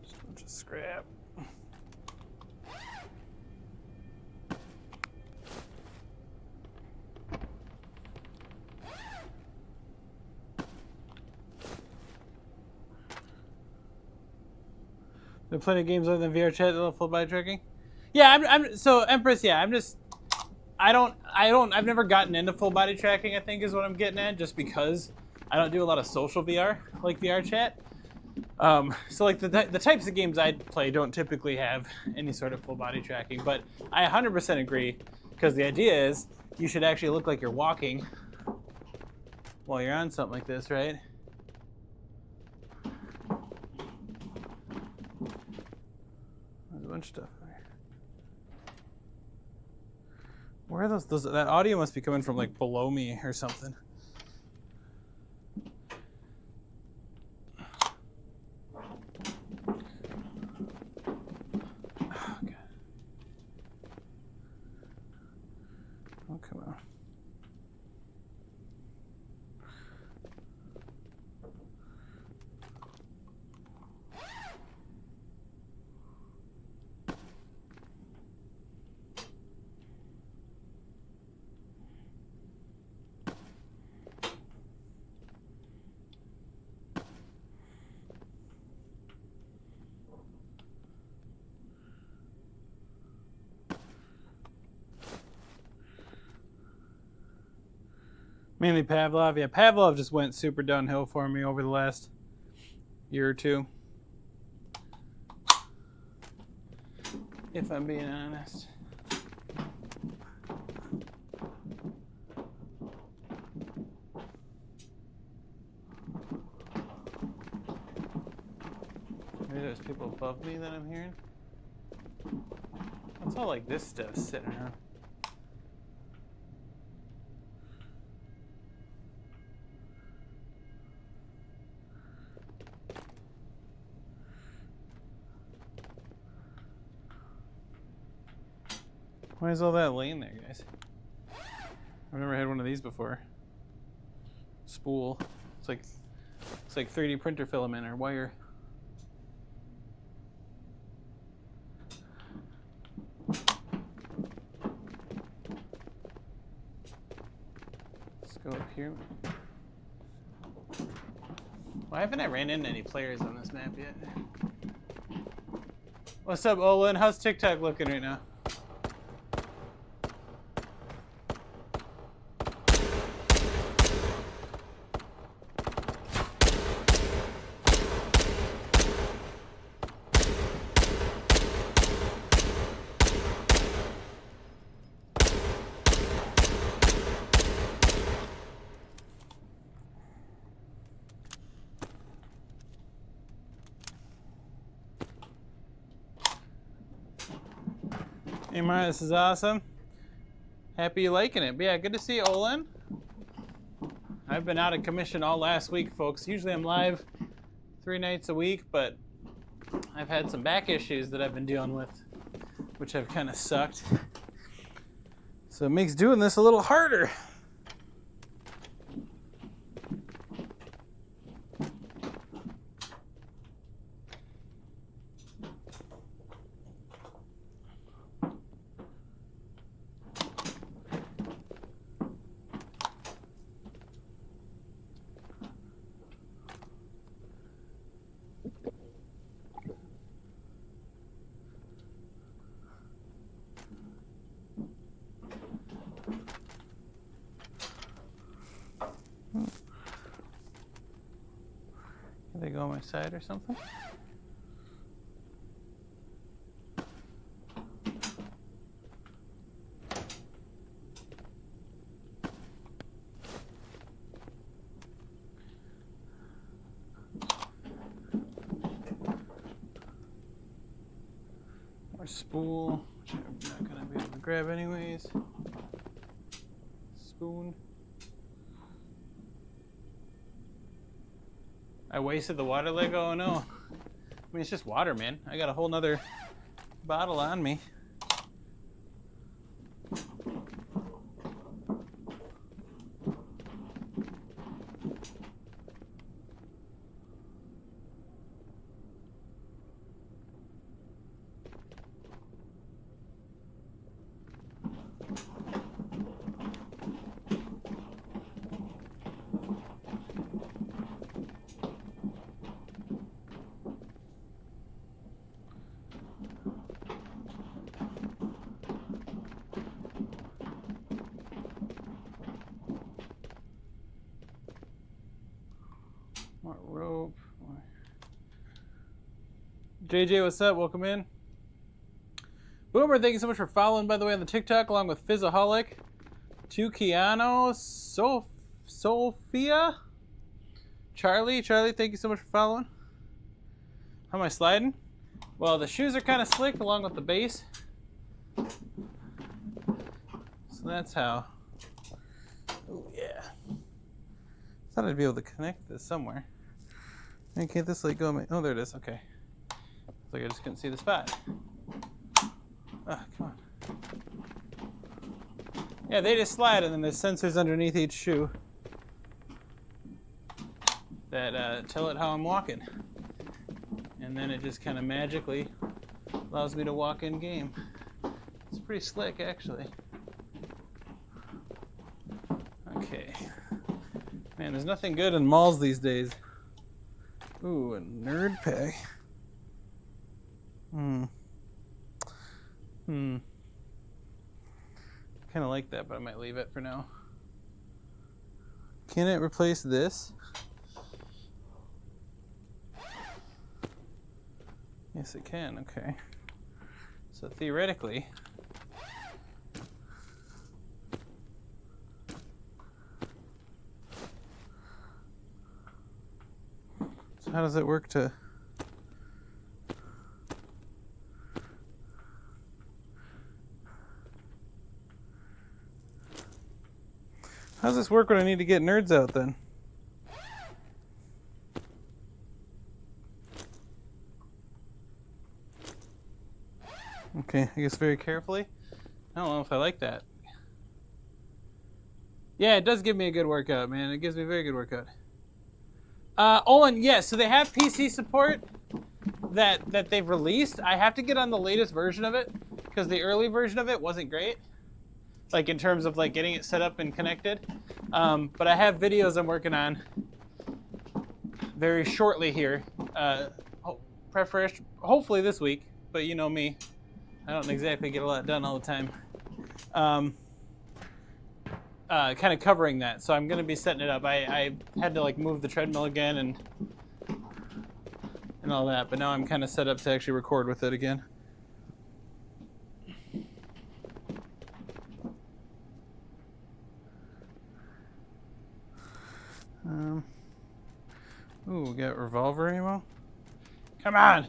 Just a bunch of scrap. Been playing games other than VR chat that full body tracking? Yeah, I'm so Empress. Yeah, I've never gotten into full body tracking. I think is what I'm getting at, just because I don't do a lot of social VR like VR chat. So like the types of games I play don't typically have any sort of full body tracking. But I 100% agree, because the idea is you should actually look like you're walking while you're on something like this, right? Bunch of stuff there. Where are those? That audio must be coming from like below me or something. Oh, God. Oh, come on. Mainly Pavlov. Yeah, Pavlov just went super downhill for me over the last year or two, if I'm being honest. Maybe there's people above me that I'm hearing. What's all like this stuff sitting around? Why is all that laying there, guys? I've never had one of these before. Spool. It's like 3D printer filament or wire. Let's go up here. Why haven't I ran into any players on this map yet? What's up, Olin? How's TikTok looking right now? Hey Mara, this is awesome. Happy you liking it. But yeah, good to see you, Olin. I've been out of commission all last week, folks. Usually I'm live 3 nights a week, but I've had some back issues that I've been dealing with, which have kind of sucked. So it makes doing this a little harder. go on my side or something? More spool, which I'm not gonna be able to grab anyways. Spoon. I wasted the water leg. Oh no. I mean, it's just water, man. I got a whole nother bottle on me. More rope. JJ, what's up? Welcome in. Boomer, thank you so much for following, by the way, on the TikTok, along with Fizzaholic. Tukiano, Sophia, Charlie, thank you so much for following. How am I sliding? Well, the shoes are kind of slick, along with the base. So that's how. Oh yeah. Thought I'd be able to connect this somewhere. And can't this like go? Oh, there it is. Okay. It's like I just couldn't see the spot. Ah, come on. Yeah, they just slide, and then there's sensors underneath each shoe that tell it how I'm walking. And then it just kind of magically allows me to walk in game. It's pretty slick, actually. Okay. Man, there's nothing good in malls these days. Ooh, a nerd pack. Kind of like that, but I might leave it for now. Can it replace this? Yes, it can. Okay. So theoretically, so how does it work to? How does this work when I need to get nerds out then? Okay, I guess very carefully. I don't know if I like that. Yeah, it does give me a good workout, man. It gives me a very good workout. Owen, yeah, so they have PC support that they've released. I have to get on the latest version of it because the early version of it wasn't great. Like in terms of like getting it set up and connected. But I have videos I'm working on very shortly here. Hopefully this week, but you know me. I don't exactly get a lot done all the time. Kind of covering that, so I'm going to be setting it up. I had to like move the treadmill again and all that, but now I'm kind of set up to actually record with it again. Ooh, we got revolver ammo. Come on!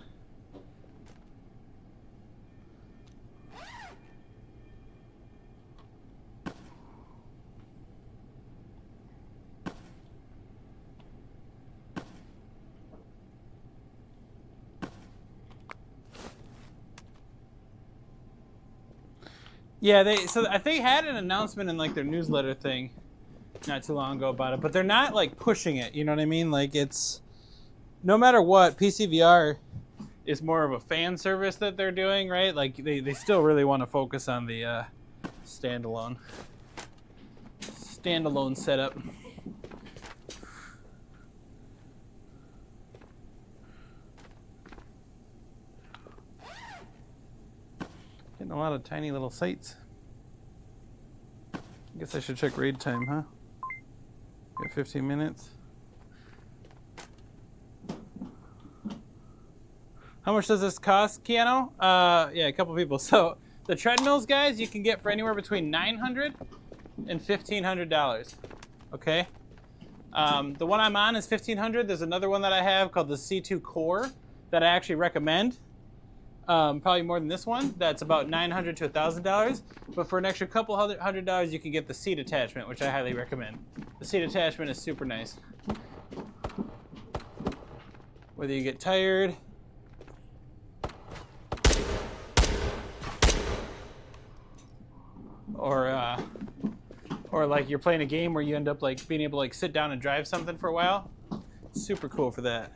Yeah, I think had an announcement in like their newsletter thing not too long ago about it, but they're not like pushing it, you know what I mean? Like it's no matter what, PCVR is more of a fan service that they're doing, right? Like they still really want to focus on the standalone setup. Getting a lot of tiny little sights. I guess I should check raid time, huh? Got 15 minutes. How much does this cost, Keanu? Yeah, a couple people. So the treadmills, guys, you can get for anywhere between $900 and $1,500. Okay. The one I'm on is $1,500. There's another one that I have called the C2 Core that I actually recommend. Probably more than this one. That's about $900 to $1,000. But for an extra couple $100, you can get the seat attachment, which I highly recommend. The seat attachment is super nice. Whether you get tired, or like you're playing a game where you end up like being able to like sit down and drive something for a while, super cool for that.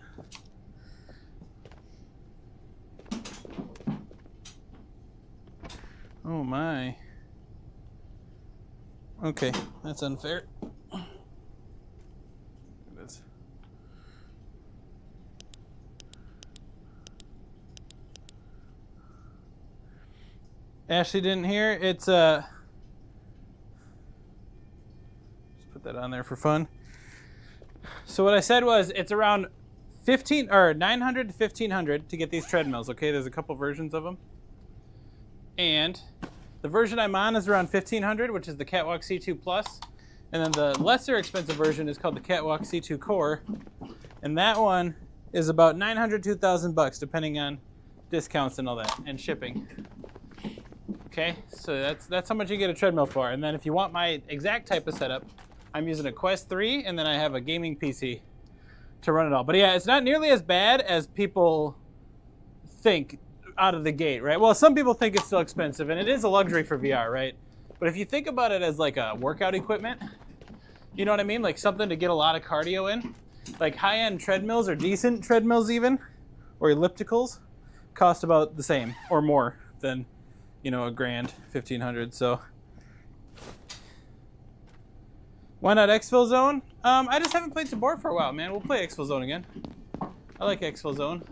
Oh my. Okay, that's unfair. Ashley didn't hear. It's just put that on there for fun. So what I said was it's around 900 to 1,500 to get these treadmills. Okay, there's a couple versions of them, and the version I'm on is around 1,500, which is the Catwalk C2 Plus, and then the lesser expensive version is called the Catwalk C2 Core, and that one is about $900 to $1,000 depending on discounts and all that and shipping. Okay, so that's how much you get a treadmill for. And then if you want my exact type of setup, I'm using a Quest 3, and then I have a gaming PC to run it all. But yeah, it's not nearly as bad as people think out of the gate, right? Well, some people think it's still expensive, and it is a luxury for VR, right? But if you think about it as like a workout equipment, you know what I mean? Like something to get a lot of cardio in. Like high-end treadmills or decent treadmills even, or ellipticals, cost about the same or more than, you know, $1,000, $1,500. So why not Exfil Zone? I just haven't played Tabor for a while, man. We'll play Exfil Zone again. I like Exfil Zone,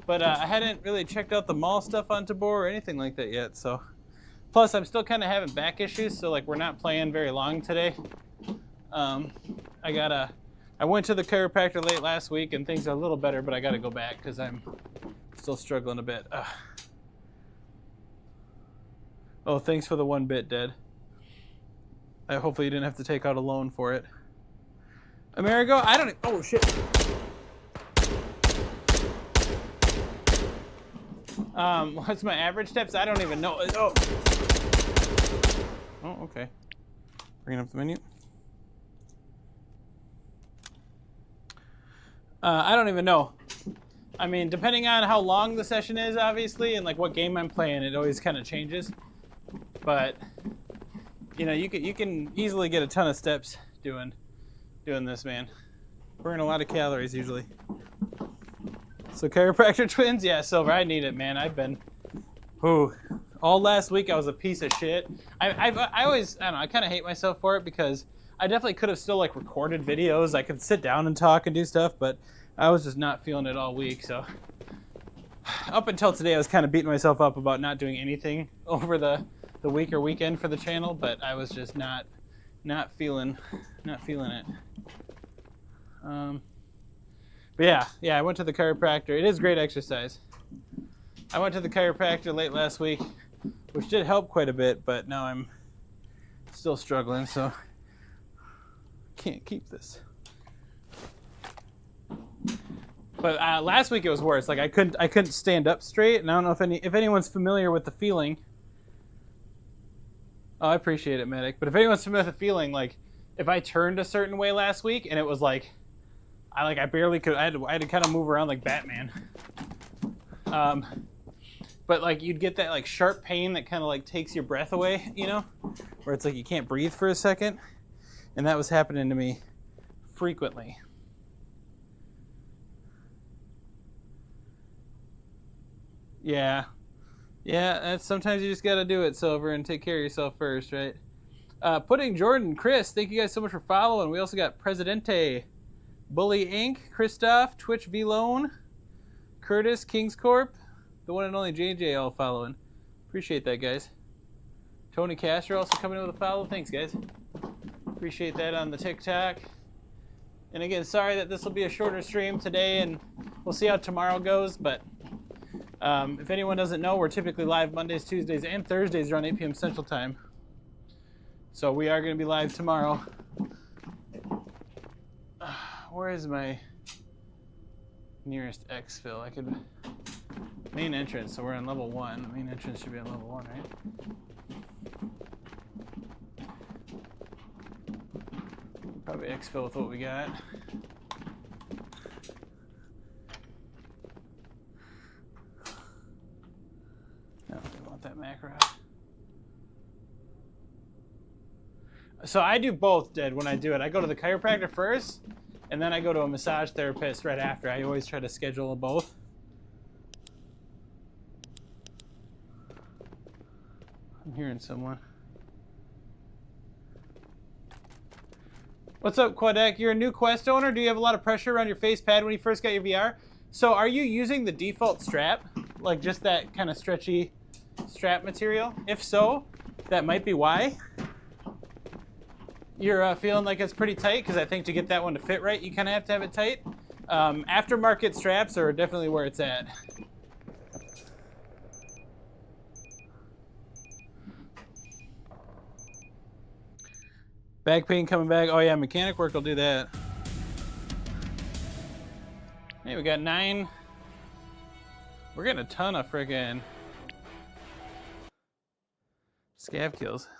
but I hadn't really checked out the mall stuff on Tabor or anything like that yet. So plus I'm still kind of having back issues, so like we're not playing very long today. I went to the chiropractor late last week and things are a little better, but I got to go back because I'm still struggling a bit. Oh, thanks for the 1 bit, Dad. Hopefully you didn't have to take out a loan for it. Amerigo, I don't... Oh, shit. What's my average steps? I don't even know. Oh, okay. Bringing up the menu. I don't even know. I mean, depending on how long the session is, obviously, and like what game I'm playing, it always kind of changes. But you know, you can easily get a ton of steps doing this, man. Burn a lot of calories usually. So chiropractor twins, yeah, Silver, I need it, man. I've been, all last week I was a piece of shit. I always, I don't know, I kind of hate myself for it because I definitely could have still like recorded videos. I could sit down and talk and do stuff, but I was just not feeling it all week. So up until today, I was kind of beating myself up about not doing anything over the week or weekend for the channel, but I was just not feeling it. But yeah, I went to the chiropractor. It is great exercise. I went to the chiropractor late last week, which did help quite a bit, but now I'm still struggling, so can't keep this. But last week it was worse. Like I couldn't stand up straight, and I don't know if anyone's familiar with the feeling. Oh, I appreciate it, Medic. But if anyone's familiar with the feeling, like if I turned a certain way last week and it was like I barely could. I had to kind of move around like Batman. But like you'd get that like sharp pain that kind of like takes your breath away, you know, where it's like you can't breathe for a second, and that was happening to me frequently. Yeah, that's sometimes you just got to do it, Silver, and take care of yourself first, right? Pudding Jordan, Chris, thank you guys so much for following. We also got Presidente, Bully Inc., Christoph, Twitch Vlone, Curtis, Kings Corp, the one and only JJ all following. Appreciate that, guys. Tony Castro also coming in with a follow. Thanks, guys. Appreciate that on the TikTok. And again, sorry that this will be a shorter stream today, and we'll see how tomorrow goes, but If anyone doesn't know, we're typically live Mondays, Tuesdays, and Thursdays around 8 p.m. Central Time. So we are going to be live tomorrow. Where is my nearest exfil? I could... Main entrance, so we're on level 1. The main entrance should be on level 1, right? Probably exfil with what we got. No, we want that macro. So I do both, Dad, when I do it. I go to the chiropractor first, and then I go to a massage therapist right after. I always try to schedule both. I'm hearing someone. What's up, Quadek? You're a new Quest owner. Do you have a lot of pressure around your face pad when you first got your VR? So are you using the default strap? Like just that kind of stretchy strap material? If so, that might be why you're feeling like it's pretty tight, because I think to get that one to fit right, you kind of have to have it tight. Aftermarket straps are definitely where it's at. Back pain coming back. Oh yeah, mechanic work will do that. Hey, we got 9. We're getting a ton of freaking scav kills.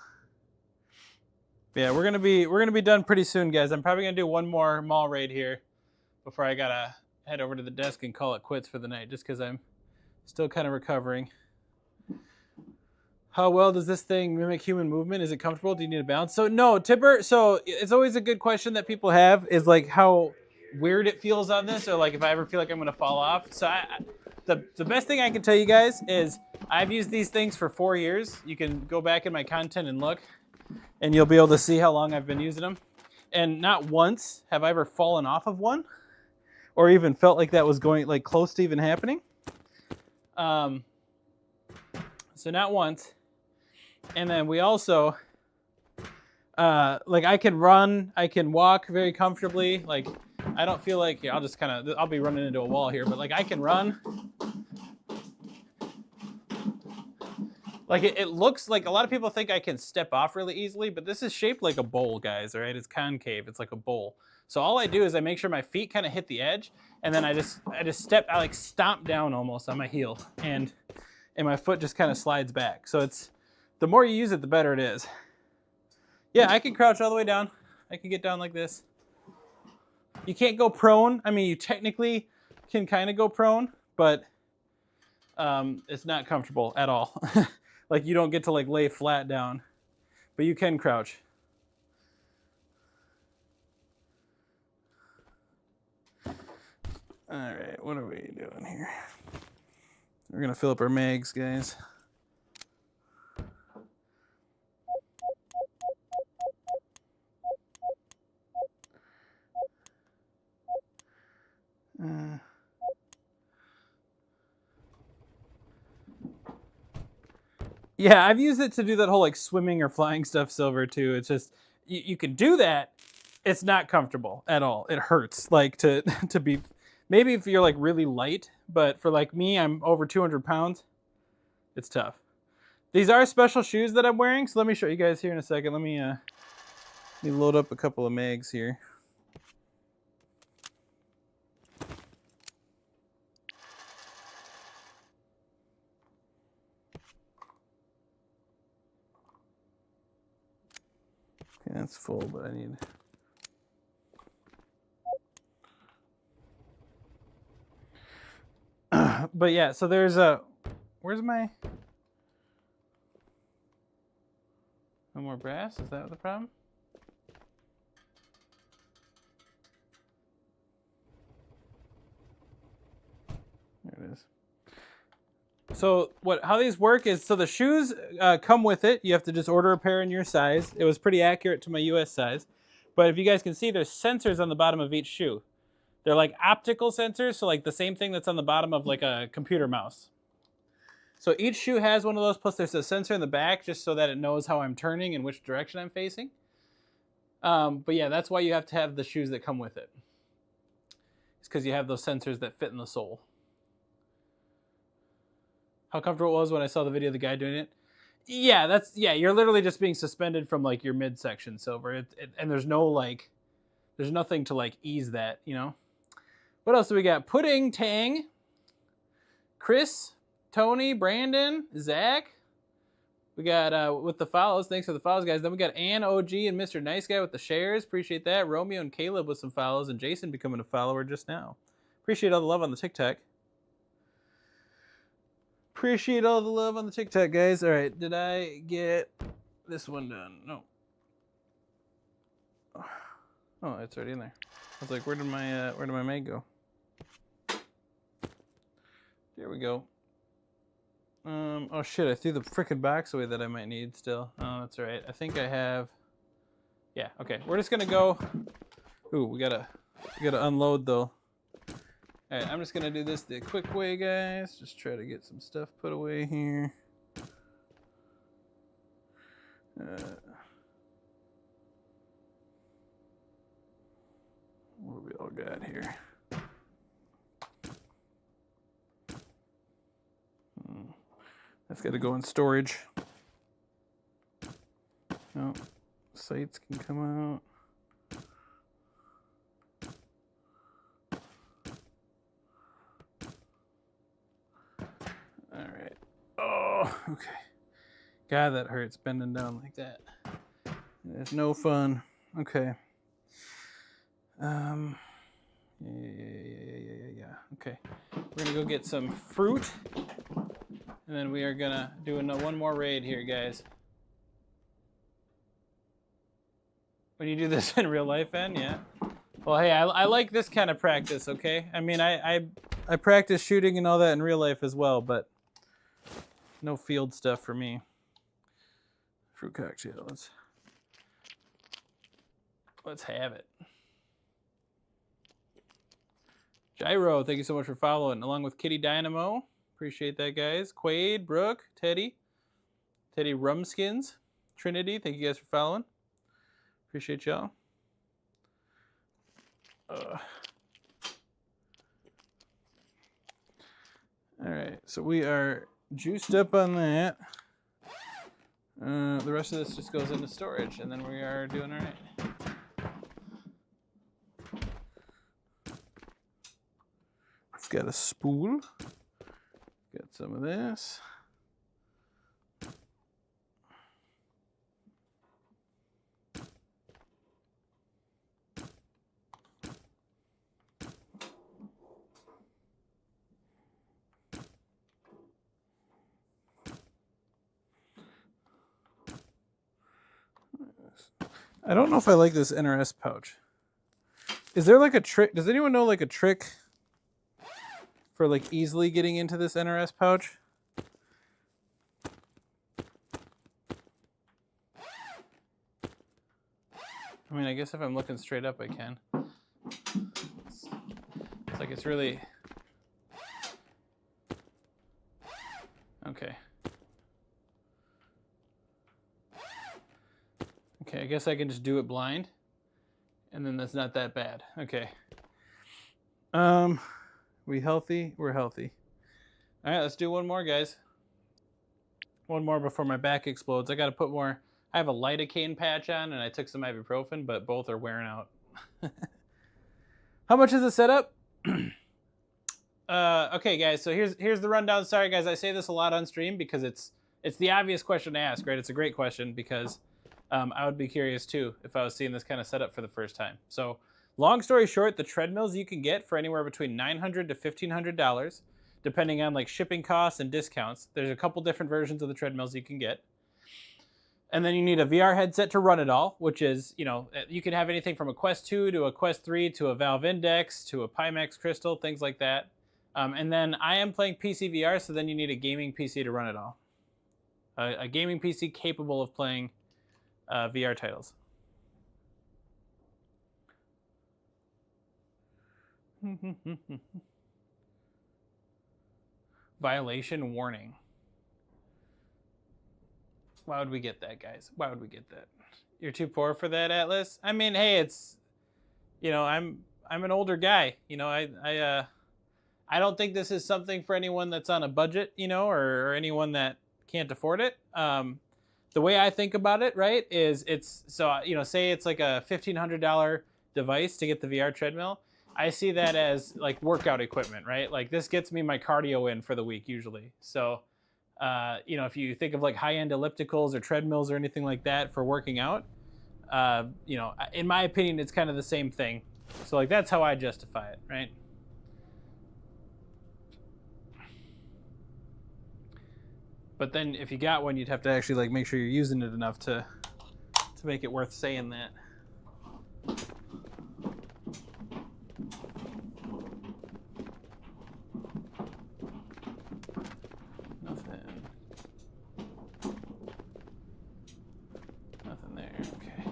Yeah, we're gonna be done pretty soon, guys. I'm probably gonna do one more mall raid here before I gotta head over to the desk and call it quits for the night, just because I'm still kind of recovering. How well does this thing mimic human movement? Is it comfortable? Do you need a balance? So no, Tipper, so it's always a good question that people have is like how weird it feels on this, or like if I ever feel like I'm gonna fall off. So the best thing I can tell you guys is I've used these things for 4 years. You can go back in my content and look, and you'll be able to see how long I've been using them. And not once have I ever fallen off of one, or even felt like that was going like close to even happening. So not once. And then we also, like I can run, I can walk very comfortably. Like I don't feel like, yeah, I'll be running into a wall here, but like I can run. Like it looks like a lot of people think I can step off really easily, but this is shaped like a bowl, guys, all right? It's concave, it's like a bowl. So all I do is I make sure my feet kind of hit the edge, and then I just I like stomp down almost on my heel, and my foot just kind of slides back. So it's, the more you use it, the better it is. Yeah, I can crouch all the way down. I can get down like this. You can't go prone. I mean, you technically can kind of go prone, but it's not comfortable at all. Like you don't get to like lay flat down, but you can crouch. All right, what are we doing here? We're gonna fill up our mags, guys. Yeah, I've used it to do that whole like swimming or flying stuff, Silver, too. It's just, you can do that. It's not comfortable at all. It hurts like to be, maybe if you're like really light, but for like me, I'm over 200 pounds. It's tough. These are special shoes that I'm wearing, so let me show you guys here in a second. Let me load up a couple of mags here. Okay, that's full, but I need... But yeah, so there's a... Where's my... No more brass? Is that the problem? There it is. So how these work is, so the shoes come with it. You have to just order a pair in your size. It was pretty accurate to my US size. But if you guys can see, there's sensors on the bottom of each shoe. They're like optical sensors, so like the same thing that's on the bottom of like a computer mouse. So each shoe has one of those, plus there's a sensor in the back just so that it knows how I'm turning and which direction I'm facing. But yeah, that's why you have to have the shoes that come with it. It's because you have those sensors that fit in the sole. how comfortable it was when I saw the video of the guy doing it. Yeah, you're literally just being suspended from like your midsection, Silver. And there's no like, there's nothing to like ease that, you know? What else do we got? Pudding Tang, Chris, Tony, Brandon, Zach. We got with the follows. Thanks for the follows, guys. Then we got Ann, OG, and Mr. Nice Guy with the shares. Appreciate that. Romeo and Caleb with some follows, and Jason becoming a follower just now. Appreciate all the love on the TikTok. Appreciate all the love on the TikTok, guys. All right, did I get this one done? No. Oh, it's already in there. I was like, where did my mag go? There we go. Oh shit, I threw the frickin' box away that I might need still. Oh, that's all right. I think I have. Yeah, okay. We're just gonna go. Ooh, we gotta unload though. All right, I'm just gonna do this the quick way, guys. Just try to get some stuff put away here. What do we all got here? That's got to go in storage. No, sites can come out. All right. Oh, okay. God, that hurts bending down like that. It's no fun. Okay. Yeah. Okay. We're gonna go get some fruit. And then we are gonna do one more raid here, guys. When you do this in real life, Ben, yeah. Well, hey, I like this kind of practice, okay? I mean, I practice shooting and all that in real life as well, but no field stuff for me. Fruit cocktail. Let's have it. Gyro, thank you so much for following, along with Kitty Dynamo. Appreciate that, guys. Quaid, Brooke, Teddy Rumskins, Trinity, thank you guys for following. Appreciate y'all. All right, so we are juiced up on that. The rest of this just goes into storage, and then we are doing all right. I've got a spool. Got some of this. I don't know if I like this NRS pouch. Is there like a trick? Does anyone know like a trick for like easily getting into this NRS pouch? I mean, I guess if I'm looking straight up, I can. It's like it's really... Okay. Okay, I guess I can just do it blind. And then that's not that bad. Okay. We healthy? We're healthy. All right, let's do one more, guys. One more before my back explodes. I got to put more. I have a lidocaine patch on, and I took some ibuprofen, but both are wearing out. How much is the setup? Okay, guys. So here's the rundown. Sorry, guys. I say this a lot on stream because it's the obvious question to ask, right? It's a great question because I would be curious too if I was seeing this kind of setup for the first time. So, long story short, the treadmills you can get for anywhere between $900 to $1,500, depending on like shipping costs and discounts. There's a couple different versions of the treadmills you can get. And then you need a VR headset to run it all, which is, you know, you can have anything from a Quest 2 to a Quest 3 to a Valve Index to a Pimax Crystal, things like that. And then I am playing PC VR, so then you need a gaming PC to run it all. A gaming PC capable of playing VR titles. Violation warning. Why would we get that, guys? Why would we get that? You're too poor for that, Atlas? I mean, hey, it's, you know, I'm an older guy. You know, I don't think this is something for anyone that's on a budget, you know, or anyone that can't afford it. The way I think about it, right, is it's so, you know, say it's like a $1,500 device to get the VR treadmill. I see that as like workout equipment, right? Like this gets me my cardio in for the week usually. So, you know, if you think of like high-end ellipticals or treadmills or anything like that for working out, you know, in my opinion, it's kind of the same thing. So like that's how I justify it, right? But then if you got one, you'd have to actually like make sure you're using it enough to make it worth saying that. Nothing. Nothing there. Okay.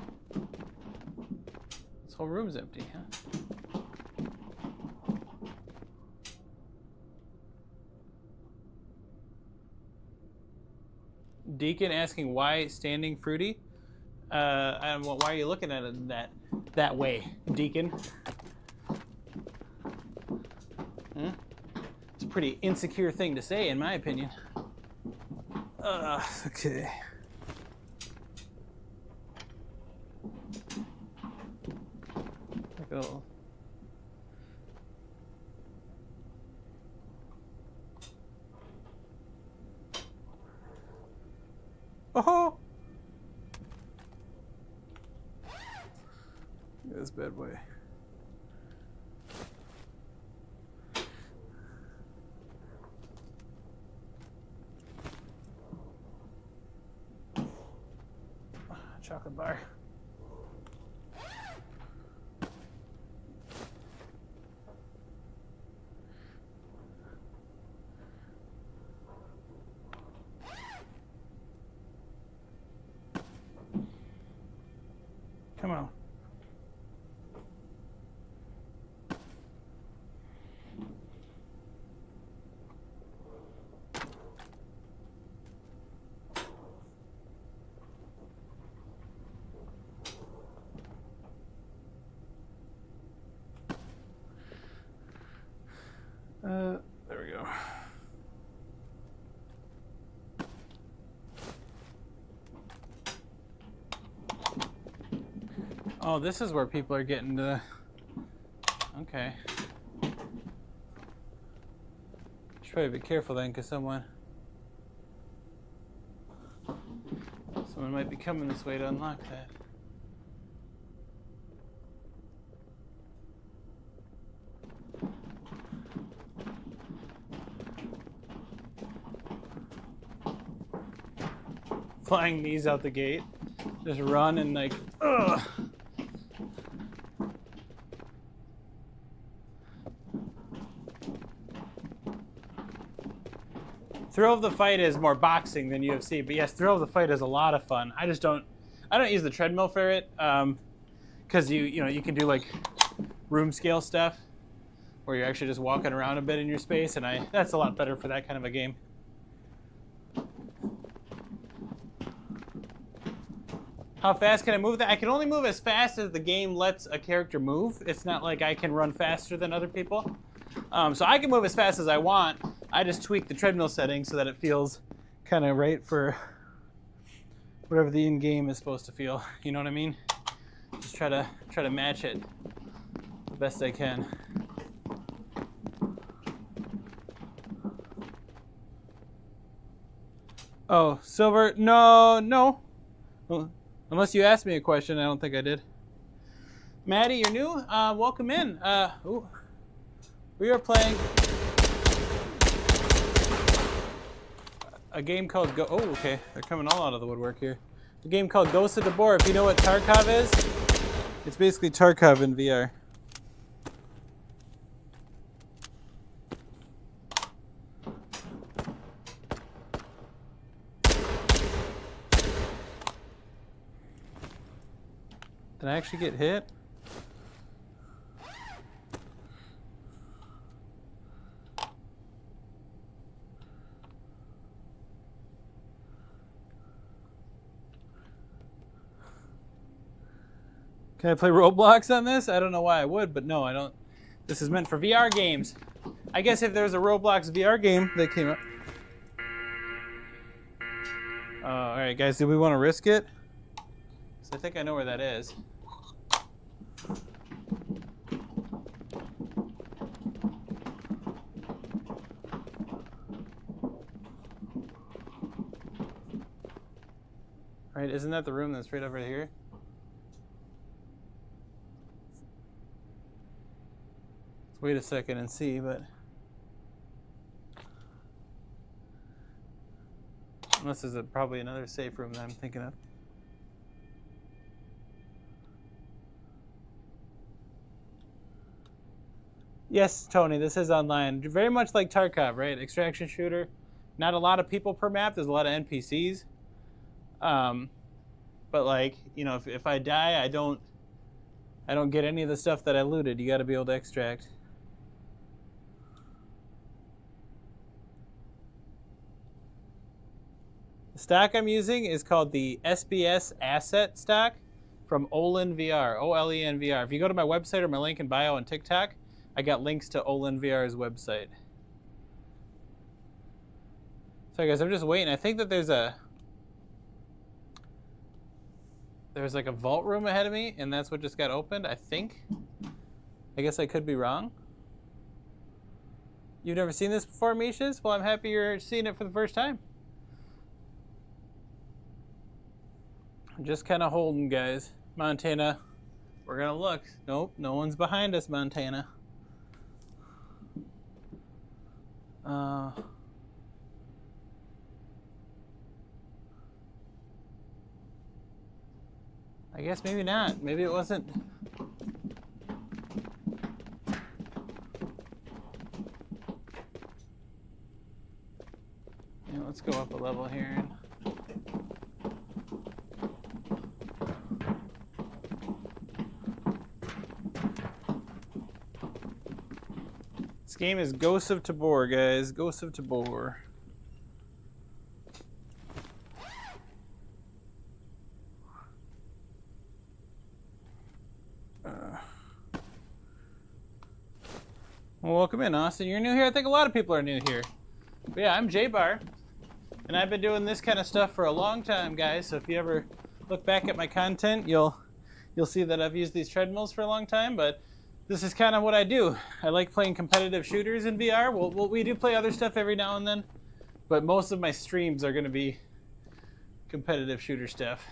This whole room's empty, huh? Deacon asking why standing fruity. Why are you looking at it that way, Deacon? It's a pretty insecure thing to say, in my opinion. Okay. Go. Oh! This bad boy. Chocolate bar. Come on. There we go. Oh, this is where people are getting to. Okay. Should probably be careful then, because someone might be coming this way to unlock that. Flying knees out the gate. Just run and like, ugh. Thrill of the Fight is more boxing than UFC, but yes, Thrill of the Fight is a lot of fun. I don't use the treadmill for it, because you know you can do like room scale stuff where you're actually just walking around a bit in your space, and that's a lot better for that kind of a game. How fast can I move that? I can only move as fast as the game lets a character move. It's not like I can run faster than other people. So I can move as fast as I want. I just tweak the treadmill settings so that it feels kind of right for whatever the in-game is supposed to feel. You know what I mean? Just try to match it the best I can. Oh, silver? No. Well, unless you asked me a question, I don't think I did. Maddie, you're new? Welcome in. We are playing a game called oh, okay. They're coming all out of the woodwork here. A game called Ghost of Tabor. If you know what Tarkov is, it's basically Tarkov in VR. Did I actually get hit? Can I play Roblox on this? I don't know why I would, but no, I don't. This is meant for VR games. I guess if there's a Roblox VR game that came out. All right, guys, do we want to risk it? 'Cause I think I know where that is. Right, isn't that the room that's right over here? Let's wait a second and see, but unless there's probably another safe room that I'm thinking of. Yes, Tony, this is online. Very much like Tarkov, right? Extraction shooter. Not a lot of people per map. There's a lot of NPCs. But like, you know, if I die, I don't get any of the stuff that I looted. You got to be able to extract. The stock I'm using is called the SBS Asset Stock from Olen VR, OLEN VR. If you go to my website or my link in bio on TikTok, I got links to Olen VR's website. Sorry guys, I'm just waiting. I think that there's like a vault room ahead of me, and that's what just got opened, I think. I guess I could be wrong. You've never seen this before, Mishas? Well, I'm happy you're seeing it for the first time. I'm just kind of holding, guys. Montana, we're gonna look. Nope, no one's behind us, Montana. I guess maybe not. Maybe it wasn't. Yeah, let's go up a level here. This game is Ghosts of Tabor, guys. Ghosts of Tabor. Well, welcome in, Austin. You're new here? I think a lot of people are new here. But yeah, I'm J-Bar, and I've been doing this kind of stuff for a long time, guys. So if you ever look back at my content, you'll see that I've used these treadmills for a long time, but this is kind of what I do. I like playing competitive shooters in VR. We do play other stuff every now and then, but most of my streams are going to be competitive shooter stuff.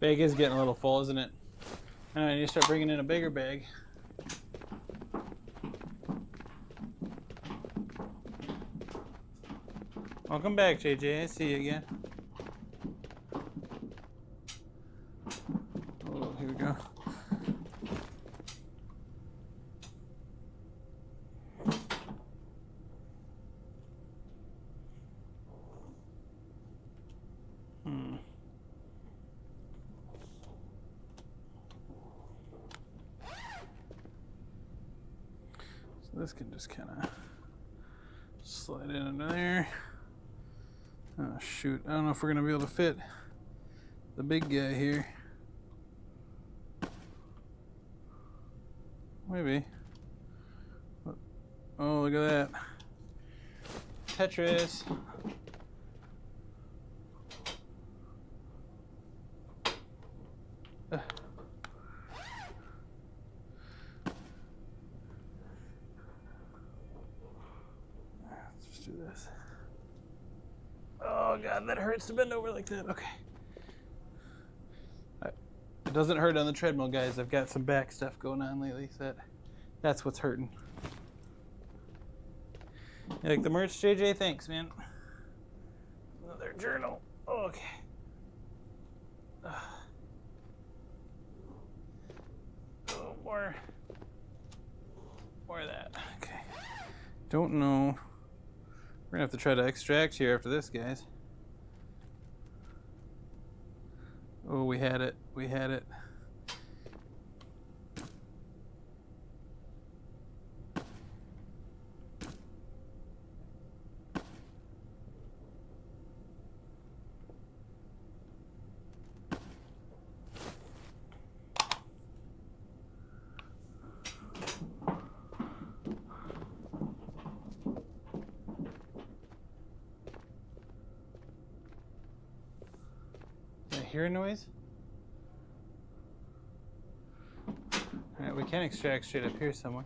Bag is getting a little full, isn't it? I need to start bringing in a bigger bag. Welcome back, JJ. I see you again. Oh, here we go. This can just kind of slide in under there. Oh shoot, I don't know if we're gonna be able to fit the big guy here. Maybe. Oh, look at that. Tetris. Do this. Oh god, that hurts to bend over like that. Okay. It doesn't hurt on the treadmill, guys. I've got some back stuff going on lately, so that's what's hurting. You like the merch, JJ? Thanks, man. Another journal. Oh, okay. Oh, more of that. Okay. Don't know. We're gonna have to try to extract here after this, guys. Oh, we had it. We had it. hear a noise? Alright, we can extract straight up here somewhere.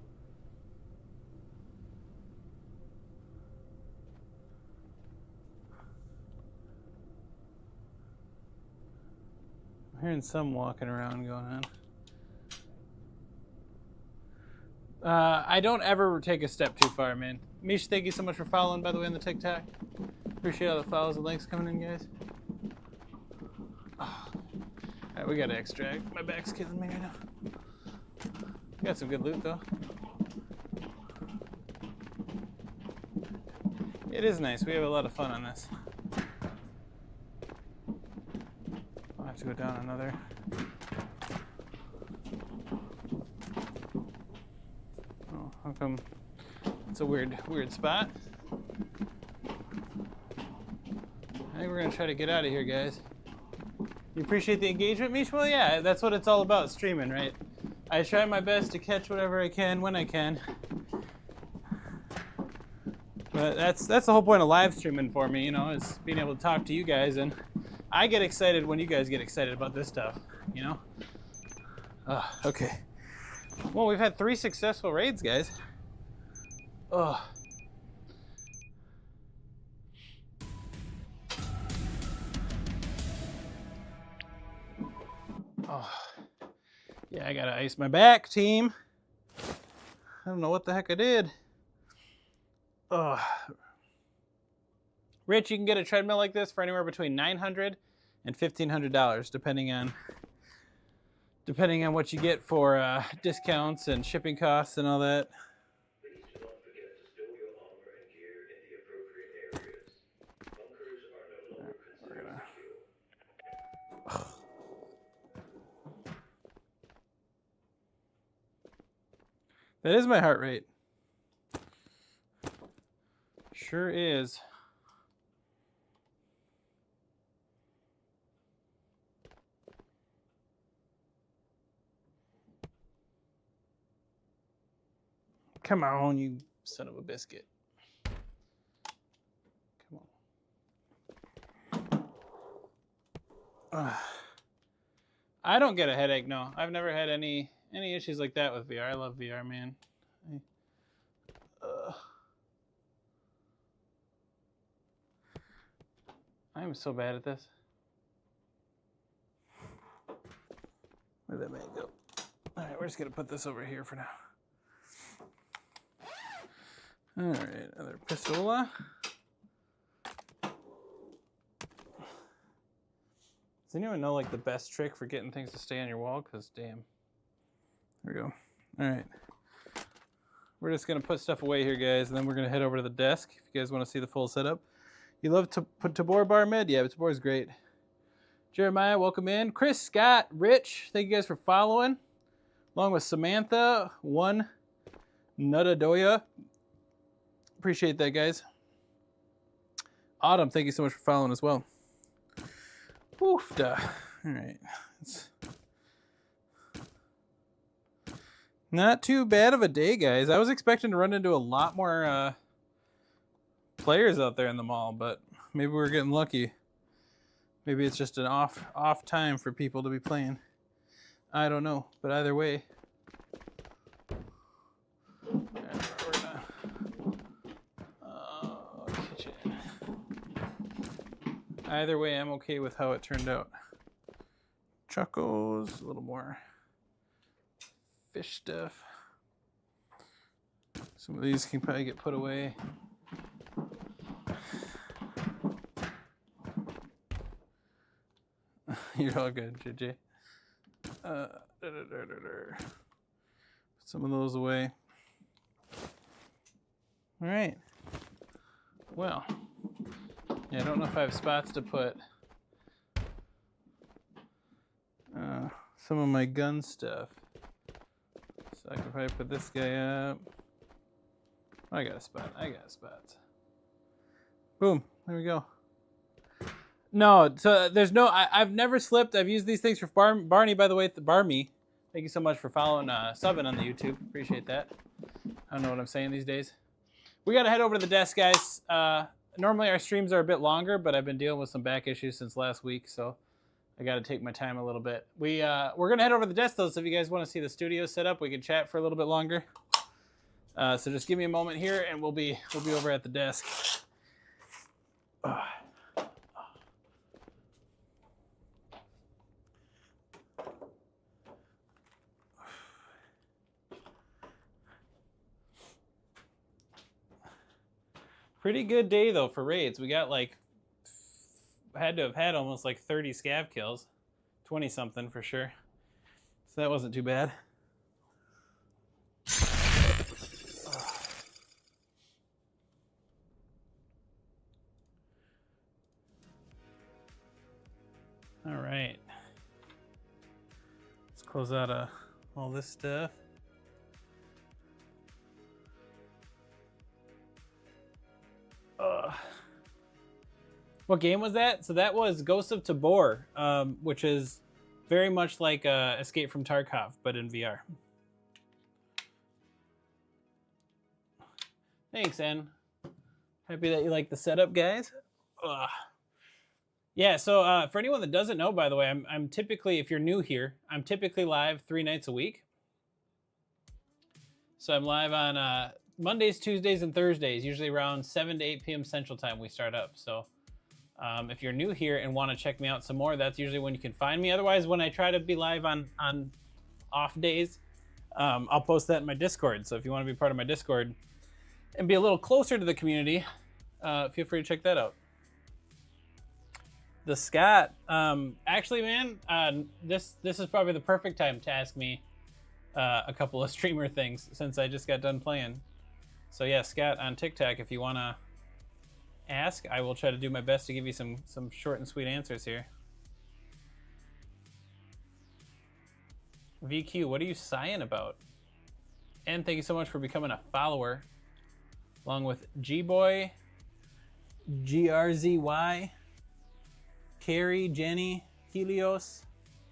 I'm hearing some walking around going on. I don't ever take a step too far, man. Mish, thank you so much for following, by the way, on the TikTok. Appreciate all the follows and links coming in, guys. Oh. Alright, we gotta extract. My back's killing me right now. Got some good loot, though. It is nice. We have a lot of fun on this. I'll have to go down another. Oh, how come? It's a weird spot. I think we're gonna try to get out of here, guys. You appreciate the engagement, Mish? Well, yeah, that's what it's all about, streaming, right? I try my best to catch whatever I can when I can. But that's the whole point of live streaming for me, you know, is being able to talk to you guys, and I get excited when you guys get excited about this stuff, you know? Okay. Well, we've had 3 successful raids, guys. Oh. Oh. Yeah, I gotta ice my back, team. I don't know what the heck I did. Oh. Rich, you can get a treadmill like this for anywhere between $900 and $1,500, depending on what you get for discounts and shipping costs and all that. That is my heart rate. Sure is. Come on, you son of a biscuit. Come on. I don't get a headache, no. I've never had any issues like that with VR. I love VR, man. I am so bad at this. Where'd that man go? All right, we're just gonna put this over here for now. All right, another pistola. Does anyone know like the best trick for getting things to stay on your wall? Cause damn. There we go. All right. We're just gonna put stuff away here, guys, and then we're gonna head over to the desk if you guys want to see the full setup. You love to put Tabor bar mid? Yeah, but Tabor's great. Jeremiah, welcome in. Chris, Scott, Rich, thank you guys for following. Along with Samantha, one Nuttadoya. Appreciate that, guys. Autumn, thank you so much for following as well. Oof, duh. All right. Not too bad of a day, guys. I was expecting to run into a lot more players out there in the mall, but maybe we're getting lucky. Maybe it's just an off time for people to be playing. I don't know, but either way. Kitchen. Either way, I'm okay with how it turned out. Chuckles, a little more fish stuff. Some of these can probably get put away. You're all good, JJ. Put some of those away. All right. Well, yeah, I don't know if I have spots to put some of my gun stuff. So I could probably put this guy up. I got a spot. I got spots. Boom. There we go. No, so there's no. I've never slipped. I've used these things for Barney, by the way. Barmy, thank you so much for following, subbing on the YouTube. Appreciate that. I don't know what I'm saying these days. We got to head over to the desk, guys. Normally our streams are a bit longer, but I've been dealing with some back issues since last week, so I got to take my time a little bit. We're gonna head over to the desk though, so if you guys want to see the studio set up, we can chat for a little bit longer. So just give me a moment here, and we'll be over at the desk. Pretty good day though for raids. We got like had to have had almost like 30 scav kills, 20 something for sure. So that wasn't too bad. All right. Let's close out all this stuff. What game was that? So that was Ghost of Tabor, which is very much like Escape from Tarkov, but in VR. Thanks, En. Happy that you like the setup, guys. Yeah, so for anyone that doesn't know, by the way, I'm typically, if you're new here, I'm typically live 3 nights a week. So I'm live on Mondays, Tuesdays, and Thursdays, usually around 7 to 8 p.m. Central Time we start up. So if you're new here and want to check me out some more, that's usually when you can find me. Otherwise, when I try to be live on off days, I'll post that in my Discord. So if you want to be part of my Discord and be a little closer to the community, feel free to check that out. The Scott, actually, man, this is probably the perfect time to ask me a couple of streamer things since I just got done playing. So yeah, Scott on TikTok, if you want to ask, I will try to do my best to give you some short and sweet answers here. VQ, what are you sighing about? And thank you so much for becoming a follower, along with G-Boy, GRZY, Carrie, Jenny, Helios.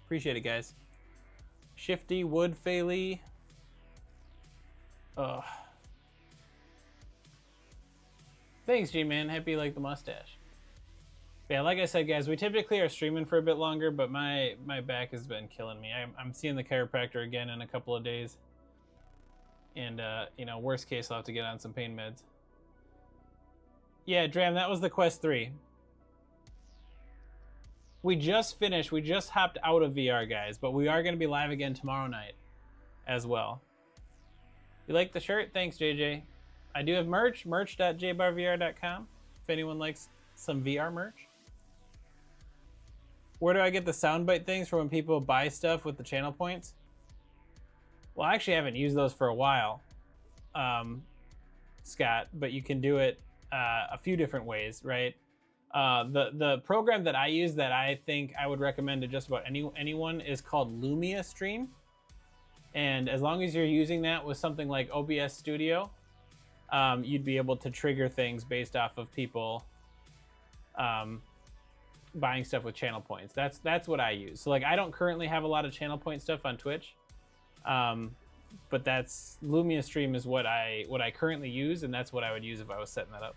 Appreciate it, guys. Shifty, Wood, Fayley. Oh. Thanks, G-Man. Happy you like the mustache. Yeah, like I said, guys, we typically are streaming for a bit longer, but my back has been killing me. I'm seeing the chiropractor again in a couple of days. And, you know, worst case, I'll have to get on some pain meds. Yeah, Dram, that was the Quest 3. We just finished. We just hopped out of VR, guys, but we are going to be live again tomorrow night as well. You like the shirt? Thanks, JJ. I do have merch, merch.jbarvr.com, if anyone likes some VR merch. Where do I get the soundbite things for when people buy stuff with the channel points? Well, I actually haven't used those for a while, Scott, but you can do it a few different ways, right? The program that I use that I think I would recommend to just about anyone is called Lumia Stream. And as long as you're using that with something like OBS Studio, you'd be able to trigger things based off of people buying stuff with channel points. That's what I use. So like I don't currently have a lot of channel point stuff on Twitch, but that's Lumia Stream is what I currently use, and that's what I would use if I was setting that up.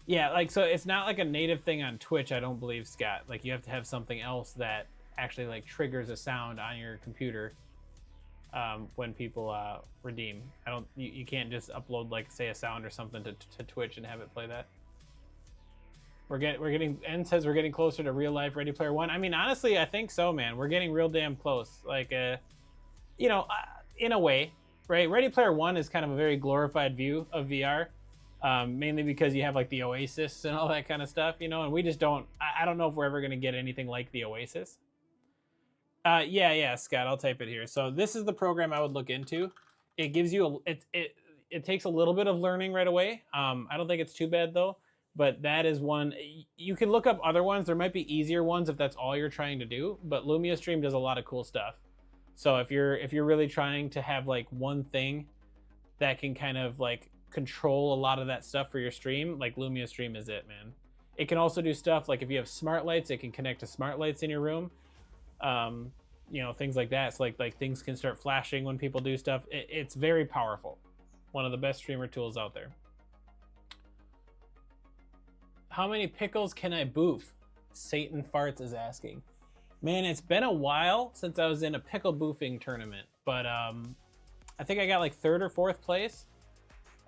Yeah, like so it's not like a native thing on Twitch, I don't believe, Scott. Like you have to have something else that actually like triggers a sound on your computer when people redeem. You can't just upload like say a sound or something to Twitch and have it play that. En says we're getting closer to real life Ready Player One. I mean, honestly, I think so, man. We're getting real damn close. Like, you know, in a way, right? Ready Player One is kind of a very glorified view of VR, mainly because you have like the Oasis and all that kind of stuff, you know. And we just don't. I don't know if we're ever gonna get anything like the Oasis. Yeah, Scott, I'll type it here. So this is the program I would look into. It gives you it takes a little bit of learning right away. I don't think it's too bad though. But that is one. You can look up other ones. There might be easier ones if that's all you're trying to do. But Lumia Stream does a lot of cool stuff. So if you're really trying to have like one thing that can kind of like control a lot of that stuff for your stream, like Lumia Stream is it, man. It can also do stuff like if you have smart lights, it can connect to smart lights in your room. You know, things like that. So like things can start flashing when people do stuff. It's very powerful. One of the best streamer tools out there. How many pickles can I boof? Satan Farts is asking. Man, it's been a while since I was in a pickle boofing tournament, but I think I got like 3rd or 4th place.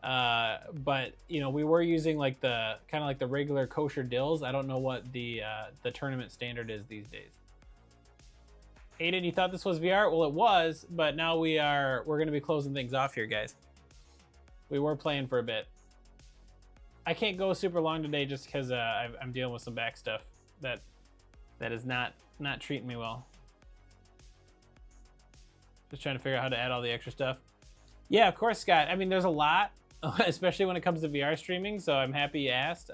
But you know, we were using like the kind of like the regular kosher dills. I don't know what the tournament standard is these days. Aiden, you thought this was VR? Well, it was, but now we're going to be closing things off here, guys. We were playing for a bit. I can't go super long today just because I'm dealing with some back stuff that is not treating me well. Just trying to figure out how to add all the extra stuff. Yeah, of course, Scott. I mean, there's a lot, especially when it comes to VR streaming, so I'm happy you asked.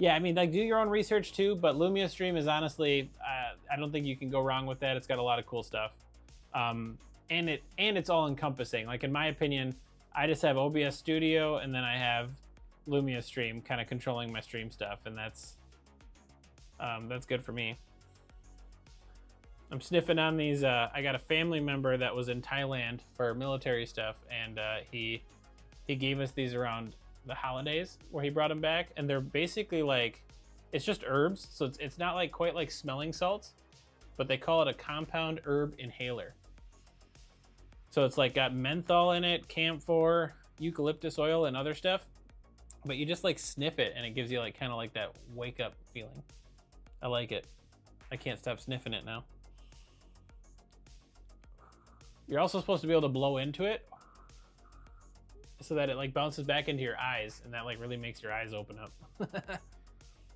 Yeah, I mean, like, do your own research too, but Lumia Stream is honestly, I don't think you can go wrong with that. It's got a lot of cool stuff. And it's all encompassing. Like, in my opinion, I just have OBS Studio and then I have Lumia Stream kind of controlling my stream stuff, and that's good for me. I'm sniffing on these. I got a family member that was in Thailand for military stuff, and he gave us these around the holidays where he brought them back, and they're basically like, it's just herbs, so it's not like quite like smelling salts, but they call it a compound herb inhaler. So it's like got menthol in it, camphor, eucalyptus oil, and other stuff, but you just like sniff it and it gives you like kind of like that wake up feeling. I like it. I can't stop sniffing it now. You're also supposed to be able to blow into it so that it like bounces back into your eyes, and that like really makes your eyes open up.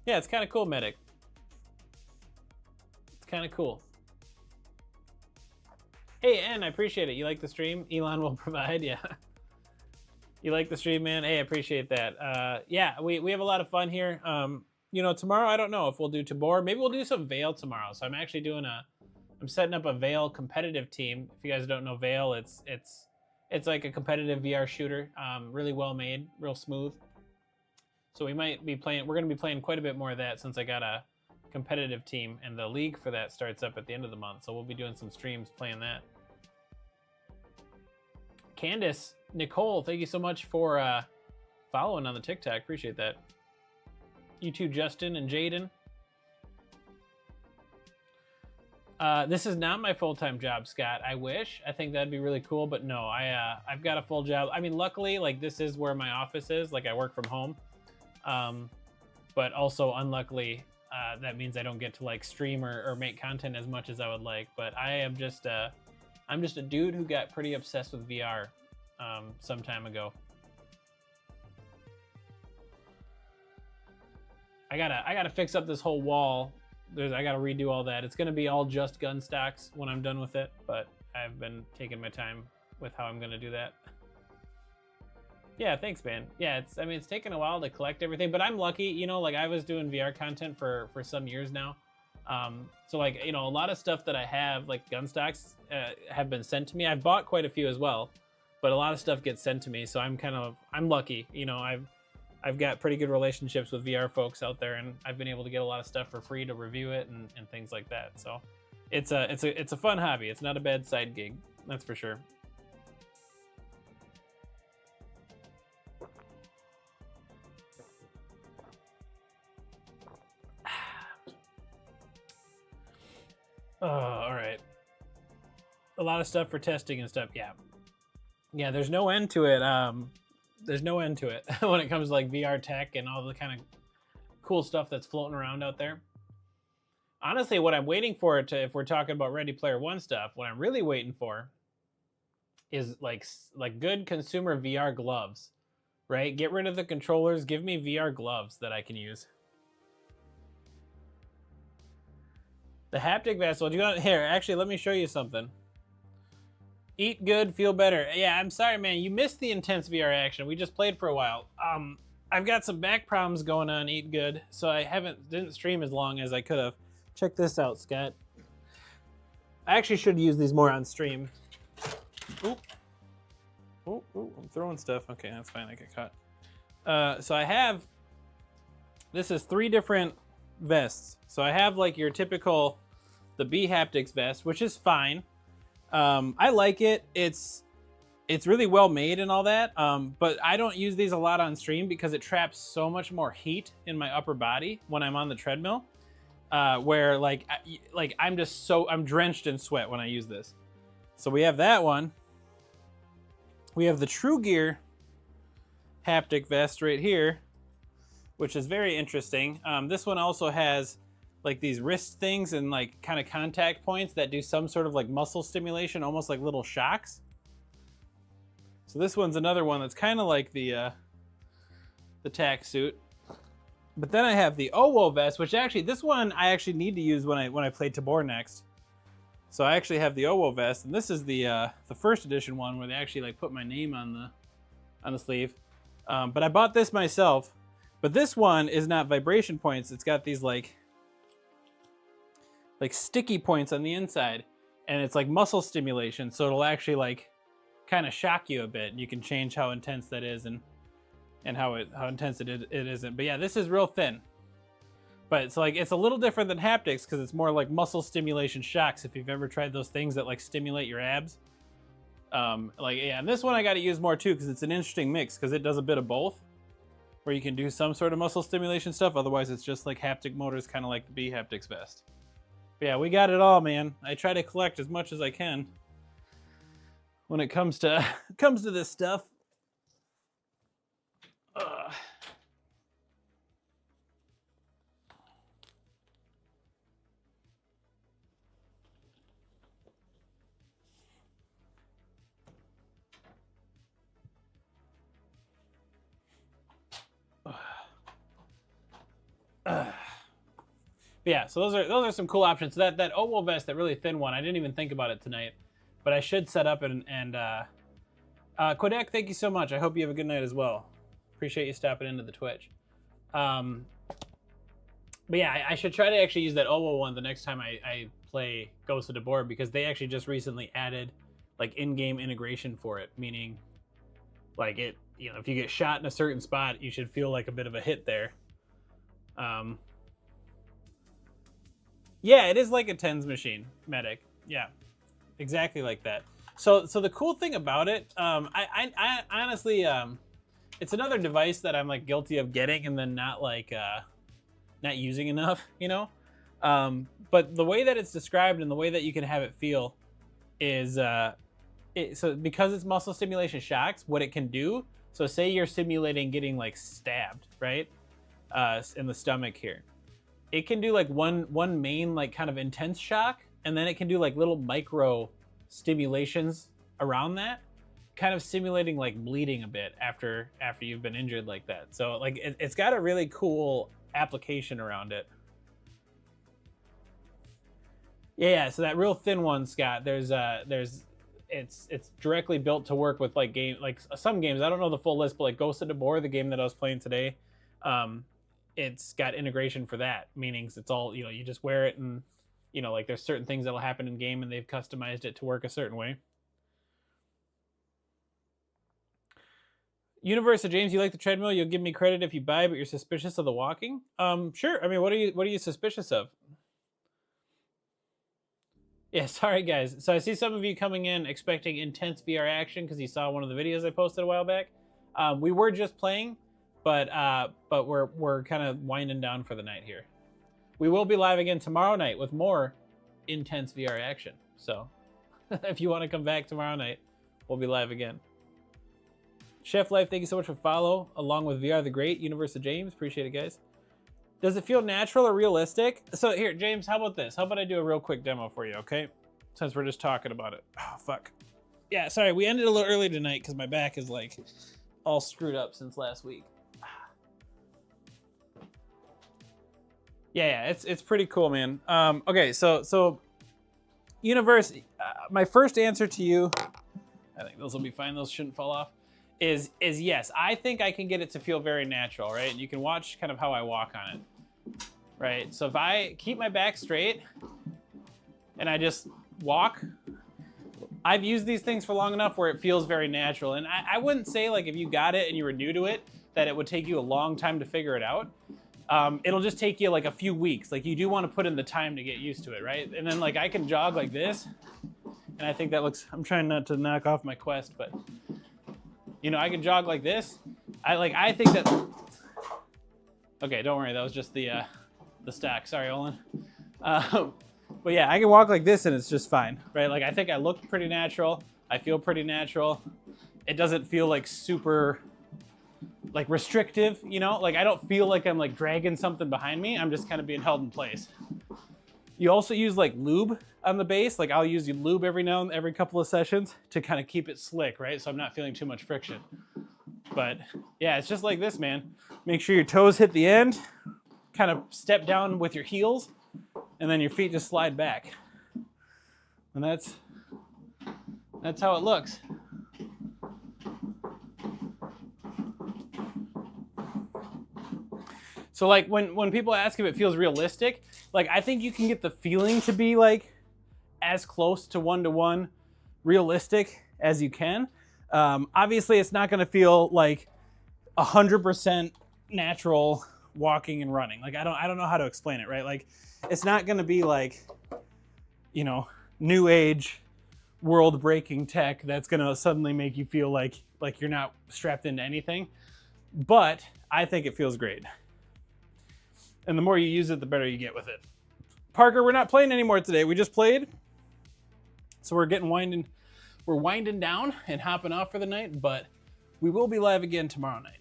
Yeah, it's kind of cool, Medic. It's kind of cool. Hey, N, I appreciate it. You like the stream? Elon will provide, yeah. You like the stream, man? Hey, I appreciate that. Yeah, we have a lot of fun here. You know, tomorrow, I don't know if we'll do Tabor. Maybe we'll do some Veil tomorrow. So I'm actually doing I'm setting up a Veil competitive team. If you guys don't know Veil, it's like a competitive VR shooter, really well made, real smooth. So we might be playing, we're going to be playing quite a bit more of that since I got a competitive team, and the league for that starts up at the end of the month. So we'll be doing some streams playing that. Candace, Nicole, thank you so much for following on the TikTok. Appreciate that. You too, Justin and Jaden. This is not my full-time job, Scott. I wish. I think that'd be really cool, but no, I've got a full job. I mean, luckily, like, this is where my office is. Like, I work from home. But also, unluckily, that means I don't get to like stream or make content as much as I would like. But I am just I'm just a dude who got pretty obsessed with VR some time ago. I gotta fix up this whole wall. I gotta redo all that. It's gonna be all just gun stocks when I'm done with it, but I've been taking my time with how I'm gonna do that. Yeah, thanks, man. Yeah, it's taken a while to collect everything, but I'm lucky, you know, like I was doing VR content for some years now. So like, you know, a lot of stuff that I have, like gun stocks, have been sent to me. I've bought quite a few as well, but a lot of stuff gets sent to me. So I'm lucky, you know, I've got pretty good relationships with VR folks out there, and I've been able to get a lot of stuff for free to review it and things like that. So it's a fun hobby. It's not a bad side gig, that's for sure. Oh, all right. A lot of stuff for testing and stuff. Yeah. There's no end to it. There's no end to it when it comes to like VR tech and all the kind of cool stuff that's floating around out there. Honestly, what I'm waiting for if we're talking about Ready Player One stuff, what I'm really waiting for is like good consumer VR gloves, right? Get rid of the controllers. Give me VR gloves that I can use. The haptic vessel. Here, actually, let me show you something. Eat good, feel better. Yeah, I'm sorry, man. You missed the intense VR action. We just played for a while. I've got some back problems going on. Eat good, so I didn't stream as long as I could have. Check this out, Scott. I actually should use these more on stream. Oop. Ooh, I'm throwing stuff. Okay, that's fine. I get caught. So I have. This is 3 different vests. So I have like your typical, the B Haptics vest, which is fine. I like it. It's really well made and all that. But I don't use these a lot on stream because it traps so much more heat in my upper body when I'm on the treadmill. where like I'm drenched in sweat when I use this. So we have that one. We have the True Gear haptic vest right here, which is very interesting. This one also has like these wrist things and like kind of contact points that do some sort of like muscle stimulation, almost like little shocks. So this one's another one that's kind of like the tack suit. But then I have the OWO vest, which actually, this one I actually need to use when I play Tabor next. So I actually have the OWO vest, and this is the first edition one where they actually like put my name on the sleeve. But I bought this myself. But this one is not vibration points. It's got these like sticky points on the inside, and it's like muscle stimulation. So it'll actually like kind of shock you a bit. And you can change how intense that is and how intense it isn't. But yeah, this is real thin. But it's like, it's a little different than haptics because it's more like muscle stimulation shocks. If you've ever tried those things that like stimulate your abs. Like, yeah, and this one I got to use more too because it's an interesting mix because it does a bit of both. Where you can do some sort of muscle stimulation stuff. Otherwise, it's just like haptic motors, kind of like the B Haptics vest. But yeah, we got it all, man. I try to collect as much as I can when it comes to this stuff. Yeah, so those are some cool options. That OWO vest, that really thin one, I didn't even think about it tonight, but I should set up and Kodak, thank you so much. I hope you have a good night as well. Appreciate you stopping into the Twitch. But yeah, I should try to actually use that OWO one the next time I play Ghost of Tabor because they actually just recently added like in-game integration for it, meaning like it, you know, if you get shot in a certain spot, you should feel like a bit of a hit there. Yeah, it is like a TENS machine, Medic. Yeah, exactly like that. So the cool thing about it, I honestly, it's another device that I'm like guilty of getting and then not using enough, you know? But the way that it's described and the way that you can have it feel is, so because it's muscle stimulation shocks, what it can do, so say you're simulating getting like stabbed, right? In the stomach here. It can do like one main like kind of intense shock, and then it can do like little micro stimulations around that, kind of simulating like bleeding a bit after you've been injured like that. So like it's got a really cool application around it. Yeah, so that real thin one, Scott, it's directly built to work with like some games. I don't know the full list, but like Ghost of Tabor, the game that I was playing today, it's got integration for that, meaning it's all, you know, you just wear it and, you know, like there's certain things that'll happen in game and they've customized it to work a certain way. Universe of James, you like the treadmill? You'll give me credit if you buy, but you're suspicious of the walking? Sure. I mean, what are you suspicious of? Yeah, sorry guys. So I see some of you coming in expecting intense VR action because you saw one of the videos I posted a while back. We were just playing, but we're kind of winding down for the night here. We will be live again tomorrow night with more intense VR action. So if you want to come back tomorrow night, we'll be live again. Chef Life, thank you so much for follow, along with VR the Great, Universe of James. Appreciate it, guys. Does it feel natural or realistic? So here, James, how about this? How about I do a real quick demo for you, okay? Since we're just talking about it. Oh, fuck. Yeah, sorry, we ended a little early tonight because my back is like all screwed up since last week. Yeah, it's pretty cool, man. Okay, so Universe, my first answer to you, I think those will be fine, those shouldn't fall off, is yes, I think I can get it to feel very natural, right? And you can watch kind of how I walk on it, right? So if I keep my back straight and I just walk, I've used these things for long enough where it feels very natural. And I wouldn't say like if you got it and you were new to it, that it would take you a long time to figure it out. It'll just take you like a few weeks. Like you do want to put in the time to get used to it, right? And then like I can jog like this, and I think that looks, I'm trying not to knock off my Quest, but you know, I can jog like this. I think that, okay, don't worry, that was just the the stack. Sorry, Olin. But yeah, I can walk like this and it's just fine, right? Like I think I look pretty natural. I feel pretty natural. It doesn't feel like super like restrictive, you know? Like I don't feel like I'm like dragging something behind me. I'm just kind of being held in place. You also use like lube on the base. Like I'll use lube every couple of sessions to kind of keep it slick, right? So I'm not feeling too much friction. But yeah, it's just like this, man. Make sure your toes hit the end, kind of step down with your heels, and then your feet just slide back. And that's how it looks. So like when people ask if it feels realistic, like I think you can get the feeling to be like as close to one-to-one realistic as you can. Obviously it's not gonna feel like 100% natural walking and running. Like I don't know how to explain it, right? Like it's not gonna be like, you know, new age world breaking tech that's gonna suddenly make you feel like you're not strapped into anything. But I think it feels great. And the more you use it, the better you get with it. Parker, we're not playing anymore today. We just played. So we're winding down and hopping off for the night, but we will be live again tomorrow night.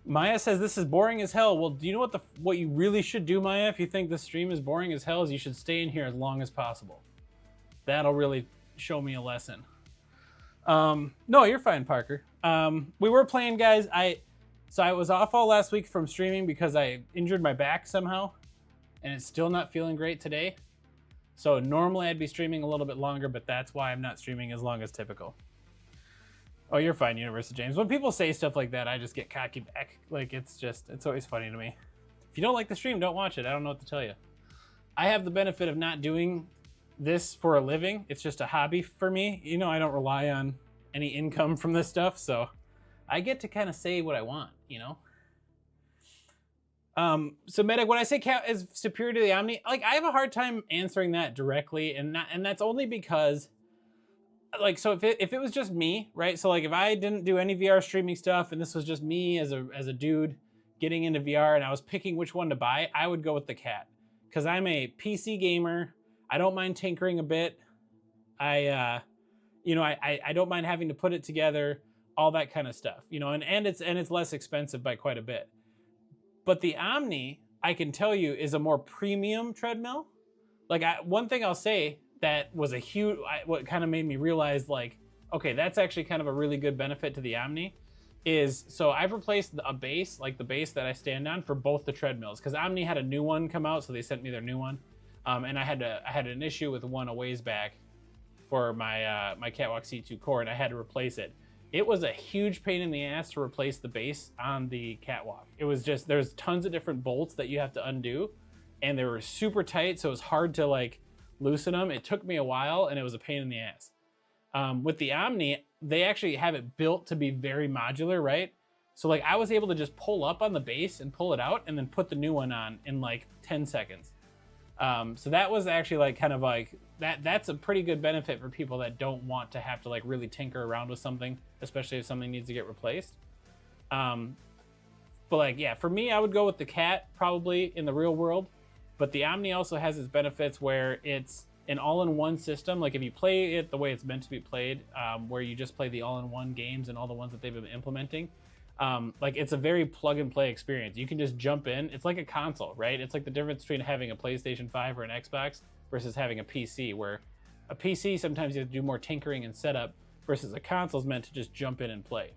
Maya says this is boring as hell. Well, do you know what you really should do, Maya, if you think the stream is boring as hell, is you should stay in here as long as possible. That'll really show me a lesson. No, you're fine, Parker. We were playing, guys. So I was off all last week from streaming because I injured my back somehow, and it's still not feeling great today. So normally I'd be streaming a little bit longer, but that's why I'm not streaming as long as typical. Oh, you're fine, Universal James. When people say stuff like that, I just get cocky back. Like, it's always funny to me. If you don't like the stream, don't watch it. I don't know what to tell you. I have the benefit of not doing this for a living. It's just a hobby for me. You know, I don't rely on any income from this stuff, so I get to kind of say what I want, you know? So Medic, when I say cat is superior to the Omni, like I have a hard time answering that directly, and that's only because, like, so if it was just me, right? So like if I didn't do any VR streaming stuff and this was just me as a dude getting into VR and I was picking which one to buy, I would go with the cat. Because I'm a PC gamer. I don't mind tinkering a bit. I don't mind having to put it together, all that kind of stuff, you know, and it's less expensive by quite a bit. But the Omni, I can tell you, is a more premium treadmill. Like one thing I'll say that was what kind of made me realize, like, okay, that's actually kind of a really good benefit to the Omni is, so I've replaced a base, like the base that I stand on, for both the treadmills, because Omni had a new one come out, so they sent me their new one, and I had an issue with one a ways back for my my Catwalk C2 core, and I had to replace it. It was a huge pain in the ass to replace the base on the Catwalk. It was just, there's tons of different bolts that you have to undo, and they were super tight, so it was hard to like loosen them. It took me a while, and it was a pain in the ass. With the Omni, they actually have it built to be very modular, right? So like I was able to just pull up on the base and pull it out and then put the new one on in like 10 seconds. So that was actually like kind of like, that's a pretty good benefit for people that don't want to have to like really tinker around with something, especially if something needs to get replaced. But like, yeah, for me, I would go with the Cat probably in the real world, but the Omni also has its benefits where it's an all-in-one system. Like if you play it the way it's meant to be played, where you just play the all-in-one games and all the ones that they've been implementing, like it's a very plug-and-play experience. You can just jump in. It's like a console, right? It's like the difference between having a PlayStation 5 or an Xbox versus having a PC, where a PC sometimes you have to do more tinkering and setup versus a console is meant to just jump in and play.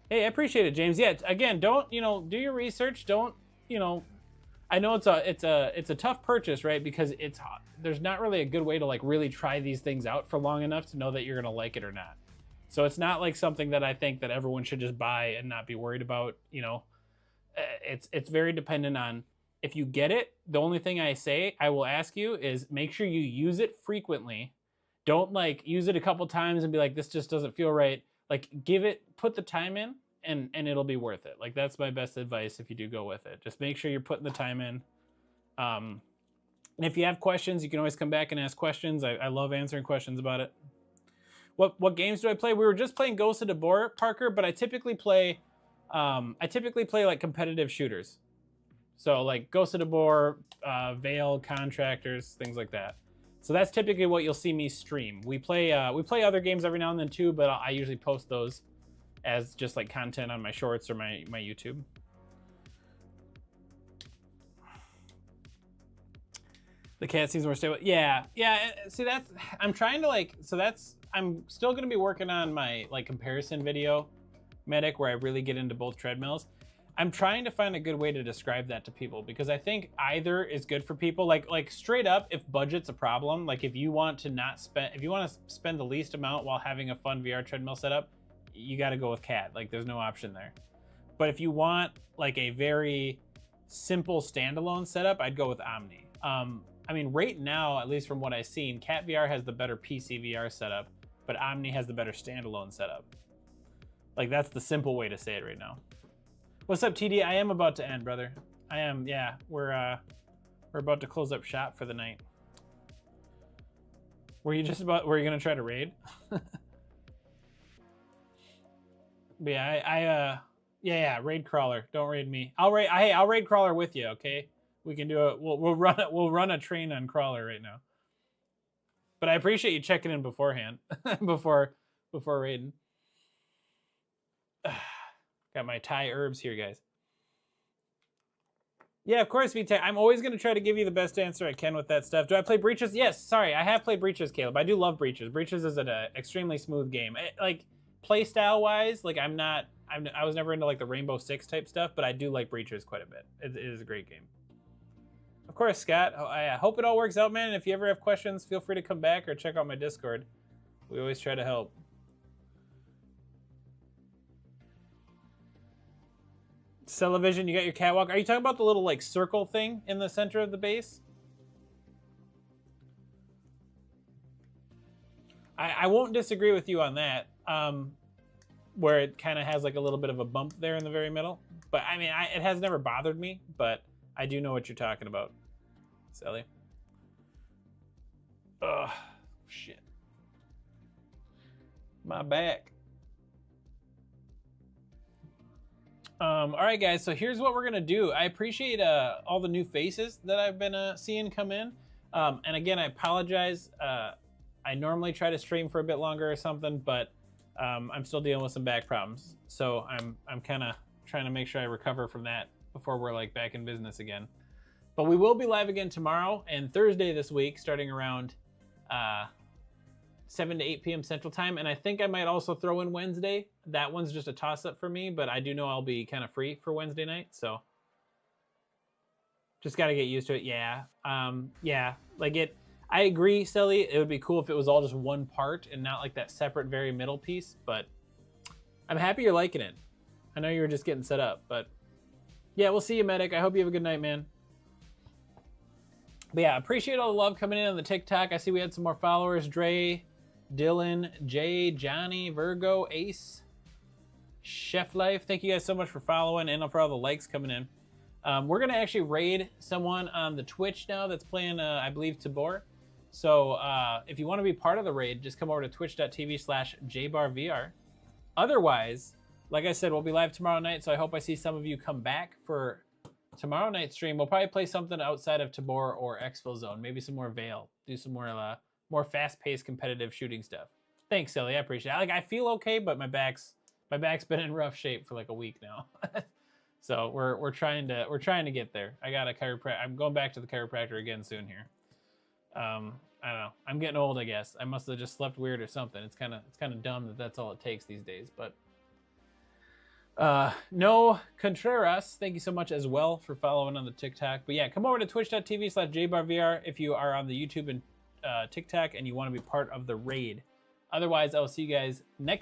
Hey, I appreciate it, James. Yeah, again, don't, do your research. Don't, I know it's a tough purchase, right? Because there's not really a good way to like really try these things out for long enough to know that you're gonna like it or not. So it's not like something that I think that everyone should just buy and not be worried about. It's very dependent on if you get it. The only thing I will ask you is make sure you use it frequently. Don't like use it a couple times and be like, this just doesn't feel right. Like put the time in and it'll be worth it. Like that's my best advice if you do go with it. Just make sure you're putting the time in. And if you have questions, you can always come back and ask questions. I love answering questions about it. What games do I play? We were just playing Ghost of Tabor, Parker, but I typically play like competitive shooters. So like Ghost of Tabor, Veil, Contractors, things like that. So that's typically what you'll see me stream. We play other games every now and then too, but I usually post those as just like content on my shorts or my YouTube. The cat seems more stable. Yeah. See, that's I'm still gonna be working on my like comparison video, Medic, where I really get into both treadmills. I'm trying to find a good way to describe that to people because I think either is good for people. Like straight up, if budget's a problem, like if you want to spend the least amount while having a fun VR treadmill setup, you got to go with CAT. Like there's no option there. But if you want like a very simple standalone setup, I'd go with Omni. I mean, right now, at least from what I've seen, CAT VR has the better PC VR setup, but Omni has the better standalone setup. Like that's the simple way to say it right now. What's up, TD? I am about to end, brother. I am, yeah. We're about to close up shop for the night. Were you gonna try to raid? But yeah, yeah, raid crawler. Don't raid me. I'll raid crawler with you, okay? We can do it. We'll run a train on crawler right now. But I appreciate you checking in beforehand, before raiding. Got my Thai herbs here, guys. Yeah, of course, VTech. I'm always going to try to give you the best answer I can with that stuff. Do I play Breaches? Yes, sorry. I have played Breaches, Caleb. I do love Breaches. Breaches is an extremely smooth game. Like, play style-wise, like, I was never into, like, the Rainbow Six type stuff, but I do like Breaches quite a bit. It is a great game. Of course, Scott. I hope it all works out, man. And if you ever have questions, feel free to come back or check out my Discord. We always try to help. Television, you got your catwalk. Are you talking about the little like circle thing in the center of the base? I won't disagree with you on that. Where it kind of has like a little bit of a bump there in the very middle. But I mean, it has never bothered me, but I do know what you're talking about. Silly. Ugh, shit. My back. All right, guys, so here's what we're going to do. I appreciate all the new faces that I've been seeing come in. And again, I apologize. I normally try to stream for a bit longer or something, but I'm still dealing with some back problems. So I'm kind of trying to make sure I recover from that before we're like back in business again. But we will be live again tomorrow and Thursday this week, starting around 7 to 8 p.m. Central Time. And I think I might also throw in Wednesday. That one's just a toss-up for me, but I do know I'll be kind of free for Wednesday night, so just got to get used to it. Yeah. Yeah, like I agree, Sally. It would be cool if it was all just one part and not like that separate very middle piece, but I'm happy you're liking it. I know you were just getting set up, but yeah, we'll see you, Medic. I hope you have a good night, man. But yeah, appreciate all the love coming in on the TikTok. I see we had some more followers. Dre, Dylan, Jay, Johnny, Virgo, Ace, Chef Life. Thank you guys so much for following and for all the likes coming in. We're going to actually raid someone on the Twitch now that's playing, I believe, Tabor. So if you want to be part of the raid, just come over to twitch.tv/jbarvr. Otherwise, like I said, we'll be live tomorrow night, so I hope I see some of you come back for tomorrow night's stream. We'll probably play something outside of Tabor or Exfil Zone, maybe some more Veil, do some more fast-paced competitive shooting stuff. Thanks, Silly. I appreciate it. Like, I feel okay, but my back's been in rough shape for like a week now. So we're trying to get there. I got a chiropractor. I'm going back to the chiropractor again soon here. I don't know. I'm getting old, I guess. I must have just slept weird or something. It's kind of dumb that that's all it takes these days. But no Contreras, thank you so much as well for following on the TikTok. But yeah, come over to twitch.tv/jbarvr if you are on the YouTube and TikTok and you want to be part of the raid. Otherwise, I'll see you guys next